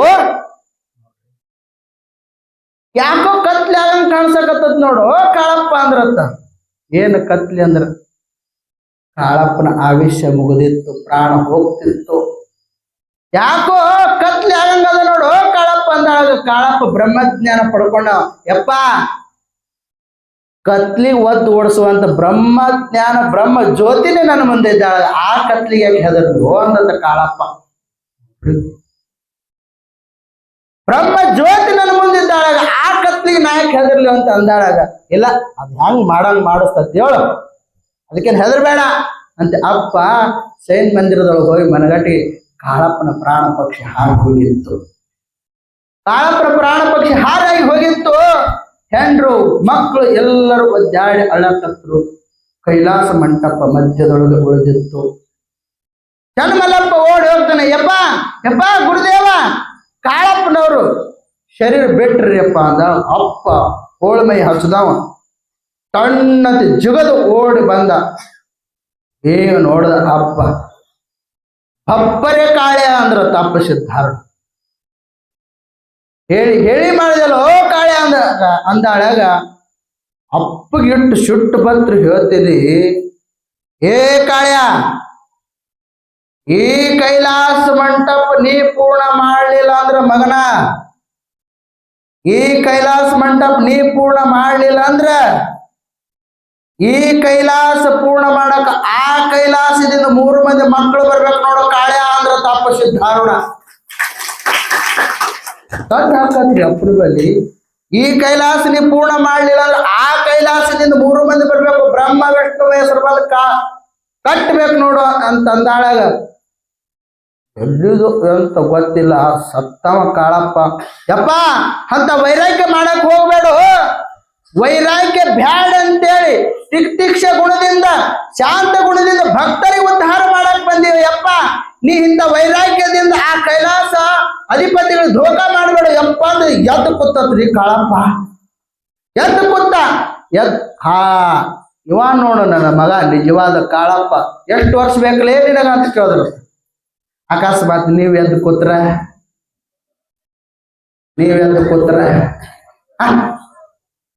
ಯಾಕೋ ಕತ್ಲಿ ಆಗಂಗ್ ಕಾಣ್ಸಕತ್ತದ ನೋಡು ಕಾಳಪ್ಪ ಅಂದ್ರತ್ತ. ಏನು ಕತ್ಲಿ ಅಂದ್ರ ಕಾಳಪ್ಪನ ಆವೇಶ ಮುಗಿದಿತ್ತು, ಪ್ರಾಣ ಹೋಗ್ತಿತ್ತು. ಯಾಕೋ ಕತ್ಲಿ ಆಗಂಗದ ನೋಡು ಕಾಳಪ್ಪ ಅಂದಾಗ ಕಾಳಪ್ಪ ಬ್ರಹ್ಮಜ್ಞಾನ ಪಡ್ಕೊಂಡ. ಯಪ್ಪ, ಕತ್ಲಿ ಒದ್ದು ಓಡಿಸುವಂತ ಬ್ರಹ್ಮಜ್ಞಾನ ಬ್ರಹ್ಮ ಜ್ಯೋತಿನೇ ನನ್ನ ಮುಂದೆ ಇದ್ದಾಳ, ಆ ಕತ್ಲಿಗೆ ಯಾಕೆ ಹೆದರ್ಲಿ ಅಂದತ್ತ ಕಾಳಪ್ಪ. ಬ್ರಹ್ಮ ಜ್ಯೋತಿ ನನ್ನ ಮುಂದಿದ್ದಾಳಾಗ ಆ ಕತ್ಲಿಗೆ ನಾಯಕ್ ಹೆದರ್ಲಿ ಅಂತ ಅಂದಾಳಾಗ, ಇಲ್ಲ ಅದ್ ಹೆಂಗ್ ಮಾಡಿಸ್ತತ್ ಹೇಳು, ಅದಕ್ಕೇನು ಹೆದರ್ಬೇಡ ಅಂತ ಅಪ್ಪ ಸೈನ್ ಮಂದಿರದೊಳಗೆ ಹೋಗಿ ಮನಗಟ್ಟಿ ಕಾಳಪ್ಪನ ಪ್ರಾಣ ಪಕ್ಷಿ ಹಾರಿ ಹೋಗಿತ್ತು. ಕಾಳಪ್ಪನ ಪ್ರಾಣ ಪಕ್ಷಿ ಹಾರಾಗಿ ಹೋಗಿತ್ತು. ಹೆಂಡ್ರು ಮಕ್ಕಳು ಎಲ್ಲರೂ ಒದ್ದಾಡಿ ಅಳ್ಳಕತ್ತರು. ಕೈಲಾಸ ಮಂಟಪ ಮಧ್ಯದೊಳಗೆ ಉಳಿದಿತ್ತು. ಚನ್ನಮಲ್ಲಪ್ಪ ಓಡಿ ಹೋಗ್ತಾನೆ, ಯಪ್ಪ ಯಪ್ಪ ಗುರುದೇವ, ಕಾಳಪ್ಪನವರು ಶರೀರ ಬಿಟ್ರಿ ಅಪ್ಪ ಅಂದ. ಅಪ್ಪ ಹೋಳ್ಮೈ ಹಚ್ಚದವ ತಣ್ಣತಿ ಜುಗದು ಓಡಿ ಬಂದ. ಏನು ನೋಡ್ದ ಅಪ್ಪ, ಅಪ್ಪರೇ ಕಾಳೆ ಅಂದ್ರ ತಪ್ಪ ಸಿದ್ಧಾರ್ಥ. ಹೇಳಿ ಹೇಳಿ ಮಾಡಿದಲ್ಲ ಓ ಕಾಳೆ ಅಂದಾಳಾಗ ಅಪ್ಪಗಿಟ್ಟು ಸುಟ್ಟು ಬಂತ್ರು ಹೇಳ್ತೀನಿ, ಏ ಕಾಳ್ಯ, ಈ ಕೈಲಾಸ ಮಂಟಪ ನೀ ಪೂರ್ಣ ಮಾಡಲಿಲ್ಲ ಅಂದ್ರ ಮಗನ, ಈ ಕೈಲಾಸ ಮಂಟಪ ನೀ ಪೂರ್ಣ ಮಾಡಲಿಲ್ಲ ಅಂದ್ರ ಈ ಕೈಲಾಸ ಪೂರ್ಣ ಮಾಡಕ ಆ ಕೈಲಾಸದಿಂದ 3 ಮಂದಿ ಮಕ್ಕಳು ಬರ್ಬೇಕು ನೋಡೋ ಕಾಳ್ಯ ಅಂದ್ರ ತಪ್ಪ ಸಿದ್ಧಾರೂಢ. ತಂದು ಹಾಕತ್ರಿ ಅಪ್ಪನ ಬಲ್ಲಿ, ಈ ಕೈಲಾಸ ನೀ ಪೂರ್ಣ ಮಾಡ್ಲಿಲ್ಲ ಅಂದ್ರೆ ಆ ಕೈಲಾಸದಿಂದ 3 ಮಂದಿ ಬರ್ಬೇಕು, ಬ್ರಹ್ಮ ವಿಷ್ಣು ಹೆಸರು ಬಂದು ಕಟ್ಟಬೇಕು ನೋಡು ಅಂತ ಅಂದಾಳಾಗ. ಎಲ್ಲಿದು ಅಂತ ಗೊತ್ತಿಲ್ಲ, ಸತ್ತವ ಕಾಳಪ್ಪ. ಯಪ್ಪ ಅಂತ ವೈರಾಗ್ಯ ಮಾಡಕ್ ಹೋಗ್ಬೇಡು, ವೈರಾಗ್ಯ ಬ್ಯಾಡ ಅಂತೇಳಿ ತಿಕ್ಷ ಗುಣದಿಂದ ಶಾಂತ ಗುಣದಿಂದ ಭಕ್ತರಿಗೆ ಉದ್ಧಾರ ಮಾಡಕ್ ಬಂದೀವಿ. ಯಪ್ಪ ನೀ ಇಂಥ ವೈರಾಗ್ಯದಿಂದ ಆ ಕೈಲಾಸ ಅಧಿಪತಿಗಳು ಧೋಕ ಮಾಡಬೇಡ ಯಪ್ಪ ಅಂದ್ರೆ ಎದ್ದು ಕೂತತ್ರಿ ಕಾಳಪ್ಪ. ಎದ್ದು ಕೂತ ಇವ ನೋಡು ನನ್ನ ಮಗ ನಿಜವಾದ ಕಾಳಪ್ಪ, ಎಷ್ಟು ವರ್ಷ ಬೇಕಲೇ ನಿನಗ ಅಂತ ಕೇಳಿದ್ರು. ಅಕಸ್ಮಾತ್ ನೀವ್ ಎದ್ದು ಕೂತ್ರ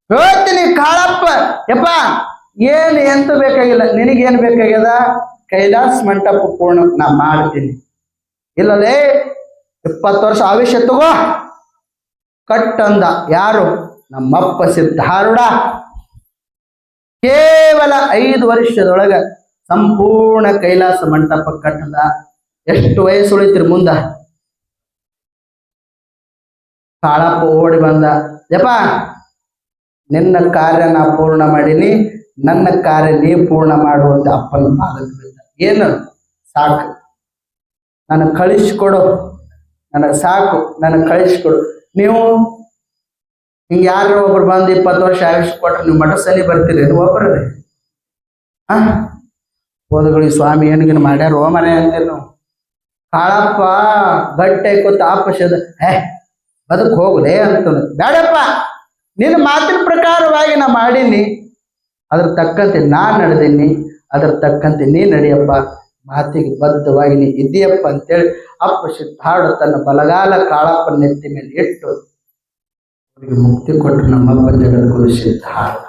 ಹೇಳ್ತೀನಿ ಕಾಳಪ್ಪ, ಯಪ್ಪ ಏನು ಎಂತ ಬೇಕಾಗಿಲ್ಲ, ನಿನಗೇನು ಬೇಕಾಗ್ಯದ, ಕೈಲಾಸ ಮಂಟಪ ಪೂರ್ಣ ನಾ ಮಾಡ್ತೀನಿ. ಇಲ್ಲಲೇ 20 ವರ್ಷ ಆವೇಶ ತಗೋ ಕಟ್ಟಂದ. ಯಾರು? ನಮ್ಮಪ್ಪ ಸಿದ್ಧಾರೂಢ. ಕೇವಲ 5 ವರ್ಷದೊಳಗ ಸಂಪೂರ್ಣ ಕೈಲಾಸ ಮಂಟಪ ಕಟ್ಟದ. ಎಷ್ಟು ವಯಸ್ಸು ಉಳಿತಿರಿ ಮುಂದ? ಕಾಳಪ್ಪ ಓಡಿ ಬಂದ, ಯಪ್ಪ ನಿನ್ನ ಕಾರ್ಯ ನಾ ಪೂರ್ಣ ಮಾಡೀನಿ, ನನ್ನ ಕಾರ್ಯ ನೀ ಪೂರ್ಣ ಮಾಡುವಂತ ಅಪ್ಪನ ಪಾದಕ್ಕೆ ಬಿದ್ದ. ಏನು ಸಾಕು, ನನಗೆ ಕಳಿಸ್ಕೊಡು, ನನಗೆ ಸಾಕು, ನನಗೆ ಕಳಿಸ್ಕೊಡು. ನೀವು ಹಿಂಗೆ ಯಾರು ಒಬ್ರು ಬಂದು 20 ವರ್ಷ ಆಯುಷ್ ಕೊಟ್ರೆ ನೀವು ಮಠ ಸಲಿ ಬರ್ತೀರಿ ಒಬ್ಬರೇ? ಹೋದಗಳು ಸ್ವಾಮಿ ಏನಿಗಿನ ಮಾಡ್ಯಾರ ಓಮನೆ ಅಂತೀರಿ ನಾವು. ಕಾಳಪ್ಪ ಗಟ್ಟೆ ಕೂತ ಆಪಶದ ಬದುಕು ಹೋಗ್ಲೇ ಅಂತ. ಬೇಡಪ್ಪ, ನಿನ್ನ ಮಾತಿನ ಪ್ರಕಾರವಾಗಿ ನಾ ಮಾಡೀನಿ, ಅದ್ರ ತಕ್ಕಂತೆ ನಾ ನಡೆದೀನಿ, ಅದ್ರ ತಕ್ಕಂತೆ ನೀ ನಡಿಯಪ್ಪ, ಮಾತಿಗೆ ಬದ್ಧವಾಗಿ ನೀ ಇದೆಯಪ್ಪ ಅಂತೇಳಿ ಅಪ್ಪ ಸಿದ್ಧಾರೂಢ ತನ್ನ ಬಲಗಾಲ ಕಾಳಪ್ಪನ ನೆತ್ತಿ ಮೇಲೆ ಇಟ್ಟು ಅವರಿಗೆ ಮುಕ್ತಿ ಕೊಟ್ಟರು ನಮ್ಮಪ್ಪ ಜಗದ್ಗುರು ಸಿದ್ಧಾರೂಢ.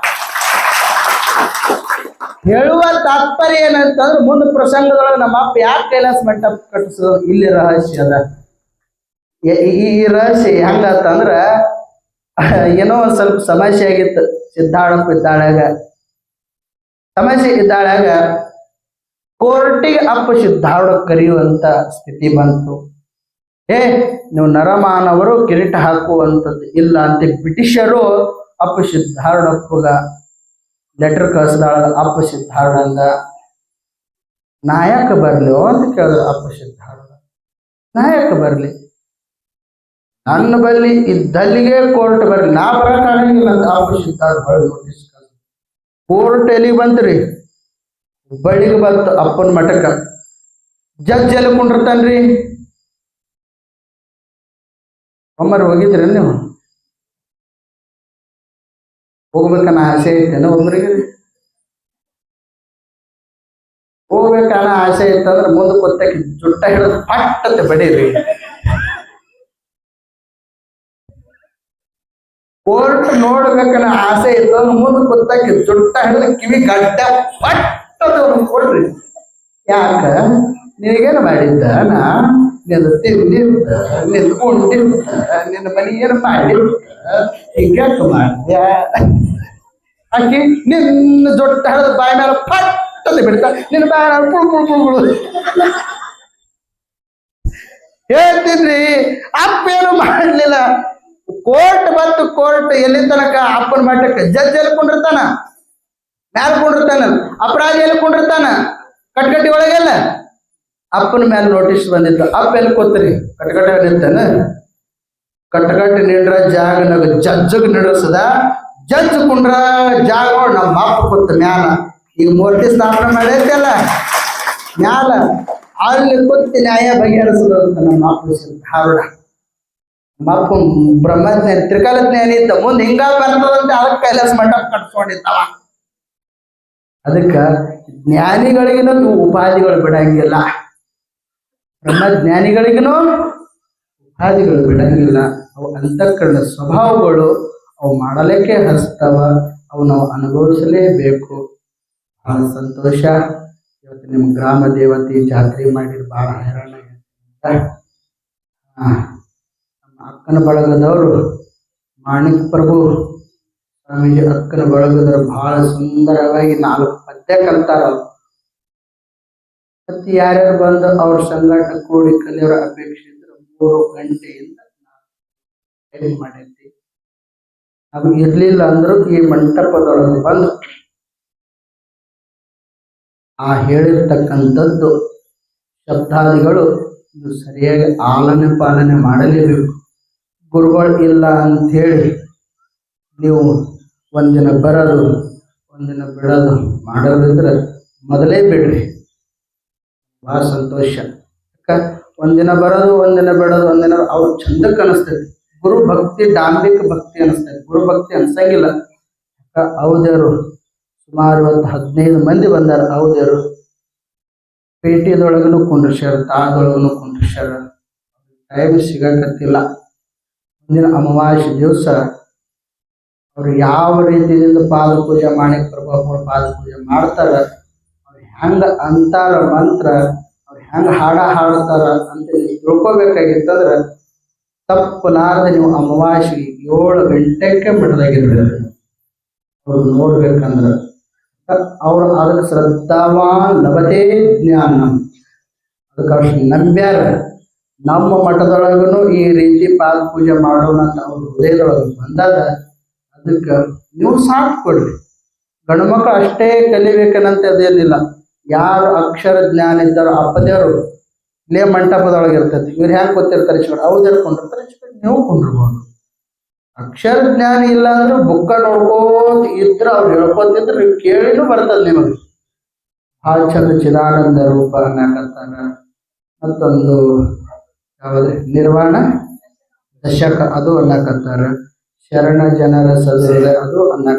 ಹೇಳುವ ತಾತ್ಪರ್ಯ ಏನಂತಂದ್ರೆ ಮುಂದೆ ಪ್ರಸಂಗದೊಳಗೆ ನಮ್ಮಪ್ಪ ಯಾಕೆ ಕೈಲಾಸ ಮಂಟಪ ಕಟ್ಟಿಸೋ ಇಲ್ಲಿ ರಹಸ್ಯ ಅದ. ಈ ರಹಸ್ಯ ಹೆಂಗಂತಂದ್ರ ಏನೋ ಒಂದ್ ಸ್ವಲ್ಪ ಸಮಸ್ಯೆ ಆಗಿತ್ತು. ಸಿದ್ಧಾರೂಢಪ್ಪ ಇದ್ದಾಳಾಗ ಸಮಸ್ಯೆ ಇದ್ದಾಳಾಗ ಕೋರ್ಟಿಗೆ ಅಪ್ಪ ಸಿದ್ಧಾರೂಢ ಕರೆಯುವಂತ ಸ್ಥಿತಿ ಬಂತು. ನೀವು ನರಮಾನವರು ಕಿರೀಟ ಹಾಕುವಂಥದ್ದು ಇಲ್ಲ ಅಂತ ಬ್ರಿಟಿಷರು ಅಪ್ಪ ಸಿದ್ಧಾರೂಢಪ್ಪಗ ಲೆಟರ್ ಕಳಿಸ್ದಾಳ. ಅಪ್ಪ ಸಿದ್ಧಾರೂಢ ಅಂದ, ನಾಯಕ ಬರ್ಲಿ ಅಂತ ಕೇಳಿದ್ರು. ಅಪ್ಪ ಸಿದ್ಧಾರೂಢ ನಾಯಕ ಬರ್ಲಿ, ನನ್ನ ಬಲ್ಲಿ ಇದ್ದಲ್ಲಿಗೆ ಕೋರ್ಟ್ ಬರ್ಲಿ, ನಾ ಬರಕ್ಕಾಗಂಗಿಲ್ಲ ಅಂತ ಅಪ್ಪ ಸಿದ್ಧಾರೂಢ ನೋಟಿಸ್ ಕಳಿಸ್. ಕೋರ್ಟ್ ಎಲ್ಲಿಗೆ ಬಂತ್ರಿ? ಹುಬ್ಬಳ್ಳಿಗೆ ಬಂತು ಅಪ್ಪನ ಮಠಕ್ಕ. ಜಡ್ಜ್ ಎಲ್ಲಿ ಕುಂಡಿರ್ತಾನ್ರಿ? ಒಮ್ಮರು ಹೋಗಿದ್ರಿ ನೀವು? ಹೋಗ್ಬೇಕನ್ನ ಆಸೆ ಐತೇನೋ ಒಬ್ಬರಿಗೆ? ಹೋಗ್ಬೇಕನ್ನ ಆಸೆ ಐತಂದ್ರೆ ಮುಂದೆ ಕೊತ್ತಕ್ಕೆ ಜುಟ್ಟ ಹಿಡಿದು ಪಟ್ಟತ್ತೆ ಬಡೀರಿ. ಕೋರ್ಟ್ ನೋಡ್ಬೇಕನ್ನ ಆಸೆ ಇತ್ತು ಮುಂದೆ ಕೊತ್ತಕ್ಕೆ ಜುಟ್ಟ ಹಿಡಿದು ಕಿವಿ ಗಡ್ಡ ಪಟ್ಟದ ಕೊಡ್ರಿ. ಯಾಕ? ನಿನಗೇನು ಮಾಡಿದ್ದ? ನಾ ನಿನ್ನ ತಿಂದಿರ್ತ, ನಿಂತ್ಕೊಂಡಿರ್ತ, ನಿನ್ನ ಮನೆ ಏನು ಮಾಡಿರ್ತ, ಹಿಂಗ್ಯಾಕ ಮಾಡ್ಯ? ಆಕಿ ನಿನ್ನ ಜೊಟ್ಟ ಹಳದ ಬಾಯಿ ಮೇಲೆ ಪಟ್ಟಲ್ಲಿ ಬಿಡ್ತಾ, ನಿನ್ನ ಬಾಯ ಪುಳು ಪುಳು ಪುಳು ಪುಳು ಹೇಳ್ತೀನಿ. ಅಪ್ಪ ಏನು ಮಾಡ್ಲಿಲ್ಲ. ಕೋರ್ಟ್ ಬಂತು. ಕೋರ್ಟ್ ಎಲ್ಲಿ ತನಕ? ಅಪ್ಪನ ಮಠಕ್ಕೆ. ಜಡ್ಜ್ ಎಲ್ಲಿ ಕೊಂಡಿರ್ತಾನ? ಮ್ಯಾಲ ಕೊಂಡಿರ್ತಾನ. ಅಪರಾಧಿ ಎಲ್ಲಿ ಕೊಂಡಿರ್ತಾನ? ಕಟ್ಕಟ್ಟಿ ಒಳಗೆಲ್ಲ. ಅಪ್ಪನ ಮೇಲೆ ನೋಟಿಸ್ ಬಂದಿತ್ತು. ಅಪ್ಪ ಎಲ್ಲಿ ಕೂತ್ರಿ? ಕಟಕಟ ನಿಂತಾನ. ಕಟಕಟ ನಿಂಡ್ರ ಜಾಗ ನಗ ಜಜ್ಜಗ್ ನಿಡಸದ, ಜಜ್ಜ್ ಕುಂಡ್ರ ಜಾಗ ನಮ್ಮ ಅಪ್ಪ ಕೂತ ಮ್ಯಾಲ. ಈಗ ಮೂರ್ತಿ ಸ್ಥಾಪನೆ ಮಾಡೈತಲ್ಲ ಮ್ಯಾಲ, ಅಲ್ಲಿ ಕೂತಿ ನ್ಯಾಯ ಬಗೆಹರಿಸೋದು ಅಂತ ನಮ್ಮ ಅಪ್ಪ ಧಾರಣ. ನಮ್ಮ ಅಪ್ಪ ಬ್ರಹ್ಮಜ್ಞಾನಿ, ತ್ರಿಕಾಲ ಜ್ಞಾನಿ ಇದ್ದ. ಮುಂದೆ ಹಿಂಗ ಬರ್ತದಂತೆ ಅದಕ್ಕೆ ಕೈಲಾಸ ಮಂಟಪ ಕಟ್ಕೊಂಡಿದ್ದಾವ. ಅದಕ್ಕ ಜ್ಞಾನಿಗಳಿಗಿನ ಉಪಾಧಿಗಳು ಬಿಡಂಗಿಲ್ಲ, ಬ್ರಹ್ಮಜ್ಞಾನಿಗಳಿಗಿನೂ ಉಪಾಧಿಗಳು ಬಿಡಂಗಿಲ್ಲ. ಅವು ಅಂತಃಕರಣ ಸ್ವಭಾವಗಳು, ಅವು ಮಾಡಲಿಕ್ಕೆ ಹಸ್ತವ, ಅವು ನಾವು ಅನುಭವಿಸಲೇಬೇಕು. ಬಹಳ ಸಂತೋಷ. ಇವತ್ತು ನಿಮ್ಮ ಗ್ರಾಮ ದೇವತೆ ಜಾತ್ರೆ ಮಾಡಿರ್ ಬಹಳ ಹೈರಾಣ. ನಮ್ಮ ಅಕ್ಕನ ಬಳಗದವರು ಮಾಣಿಕ್ ಪ್ರಭು ಸ್ವಾಮೀಜಿ ಅಕ್ಕನ ಬಳಗದವರು ಬಹಳ ಸುಂದರವಾಗಿ 4 ಪದ್ಯ ಕಲ್ತಾರ. ಮತ್ತೆ ಯಾರ್ಯಾರು ಬಂದು ಅವ್ರ ಸಂಗಾಟ ಕೂಡಿ ಕಲಿಯೋರ ಅಪೇಕ್ಷೆ ಇದ್ರೆ 3 ಗಂಟೆಯಿಂದ ಮಾಡೈತಿ. ಅದು ಇರ್ಲಿಲ್ಲ ಅಂದ್ರು ಈ ಮಂಟಪದೊಳಗೆ ಬಂದು ಆ ಹೇಳಿರ್ತಕ್ಕಂಥದ್ದು ಶಬ್ದಾದಿಗಳು ಇದು ಸರಿಯಾಗಿ ಆಲನೆ ಪಾಲನೆ ಮಾಡಲೇಬೇಕು. ಗುರುಗಳು ಇಲ್ಲ ಅಂಥೇಳಿ ನೀವು ಒಂದಿನ ಬರೋದು ಒಂದಿನ ಬಿಡೋದು ಮಾಡೋದಿದ್ರೆ ಮೊದಲೇ ಬಿಡ್ರಿ. ಭಾಳ ಸಂತೋಷ. ಯಾಕ ಒಂದಿನ ಬರೋದು ಒಂದಿನ ಬಿಡೋದು, ಒಂದಿನ ಅವ್ರು ಚಂದಕ್ಕೆ ಅನಿಸ್ತೈತಿ. ಗುರು ಭಕ್ತಿ ಡಾಂಬಿಕ ಭಕ್ತಿ ಅನಿಸ್ತೈತಿ, ಗುರು ಭಕ್ತಿ ಅನ್ಸಂಗಿಲ್ಲ. ಯಾಕ ಹೌದೇರು ಸುಮಾರು 15 ಮಂದಿ ಬಂದಾರ. ಹೌದೇರು ಪೇಟೆದೊಳಗನು ಕುಂಡ್ರಸ್ಯಾರ, ತಾಳದೊಳಗನು ಕುಂಡ್ರಸ್ಯಾರ. ಟೈಮ್ ಸಿಗಕತ್ತಿಲ್ಲ. ಮುಂದಿನ ಅಮಾವಾಸ್ಯೆ ದಿವಸ ಅವ್ರು ಯಾವ ರೀತಿಯಿಂದ ಪಾದ ಪೂಜೆ ಮಾಣಿಕ ಪ್ರಭು ಪಾದ ಪೂಜೆ ಮಾಡ್ತಾರ, ಅವ್ರು ಹೆಂಗ ಅಂತಾರ ಮಂತ್ರ, ಅವ್ರು ಹೆಂಗ ಹಾಡ ಹಾಡ್ತಾರ ಅಂತ ನೀವು ತಿಳ್ಕೊಬೇಕಾಗಿತ್ತಂದ್ರ ತಪ್ಪಲಾರ್ದೆ ನೀವು ಅಮಾವಾಸ್ಯೆಗೆ 7 ಗಂಟೆಗೆ ಮಠದಾಗಿರ್ಬೇಕು. ಅವ್ರು ನೋಡ್ಬೇಕಂದ್ರ ಅವ್ರು ಅದನ್ನ ಶ್ರದ್ಧಾವಾನ್ ಲಭತೆ ಜ್ಞಾನ, ಅದಕ್ಕೆ ಅವ್ರು ನಂಬ್ಯಾರ. ನಮ್ಮ ಮಠದೊಳಗನು ಈ ರೀತಿ ಪಾದ ಪೂಜೆ ಮಾಡೋಣ ಅಂತ ಅವ್ರ ಹೃದಯದೊಳಗೆ ಬಂದಾಗ ಅದಕ್ಕೆ ನೀವು ಸಾಥ್ ಕೊಡ್ರಿ. ಗಂಡು ಮಕ್ಕಳು ಅಷ್ಟೇ ಕಲಿಬೇಕನ್ನಂತ ಅದೇನಿಲ್ಲ. ಯಾರು ಅಕ್ಷರ ಜ್ಞಾನ ಇದ್ದಾರೋ ಅಪ್ಪದೇವರು ಇಲ್ಲೇ ಮಂಟಪದೊಳಗೆ ಇರ್ತೈತಿ. ಇವ್ರು ಹೆಂಗೆ ಗೊತ್ತಿರ್ತಾರೆ ಇಸ್ಕೊಂಡು ಅವ್ರು ಕೊಂಡಿರ್ತಾರೆ, ಇಸ್ಕೊಂಡು ನೀವು ಕೊಂಡಿರ್ಬೋದು. ಅಕ್ಷರ ಜ್ಞಾನ ಇಲ್ಲ ಅಂದ್ರೆ ಬುಕ್ಕ ನೋಡ್ಕೋತ ಇದ್ರೆ ಅವ್ರು ಹೇಳ್ಕೊತಿದ್ರೆ ನೀವು ಕೇಳಿನೂ ಬರ್ತದೆ ನಿಮಗೆ. ಭಾಳ ಚಂದ ಚಿದಾನಂದ ರೂಪ ಅನ್ನಕತ್ತಾರ. ಮತ್ತೊಂದು ಯಾವ್ದು ನಿರ್ವಾಣ ದಶಕ ಅದು ಅನ್ನಕತ್ತಾರ. ಶರಣ ಜನರ ಸದೃಢ ಅದು ಅನ್ನಕ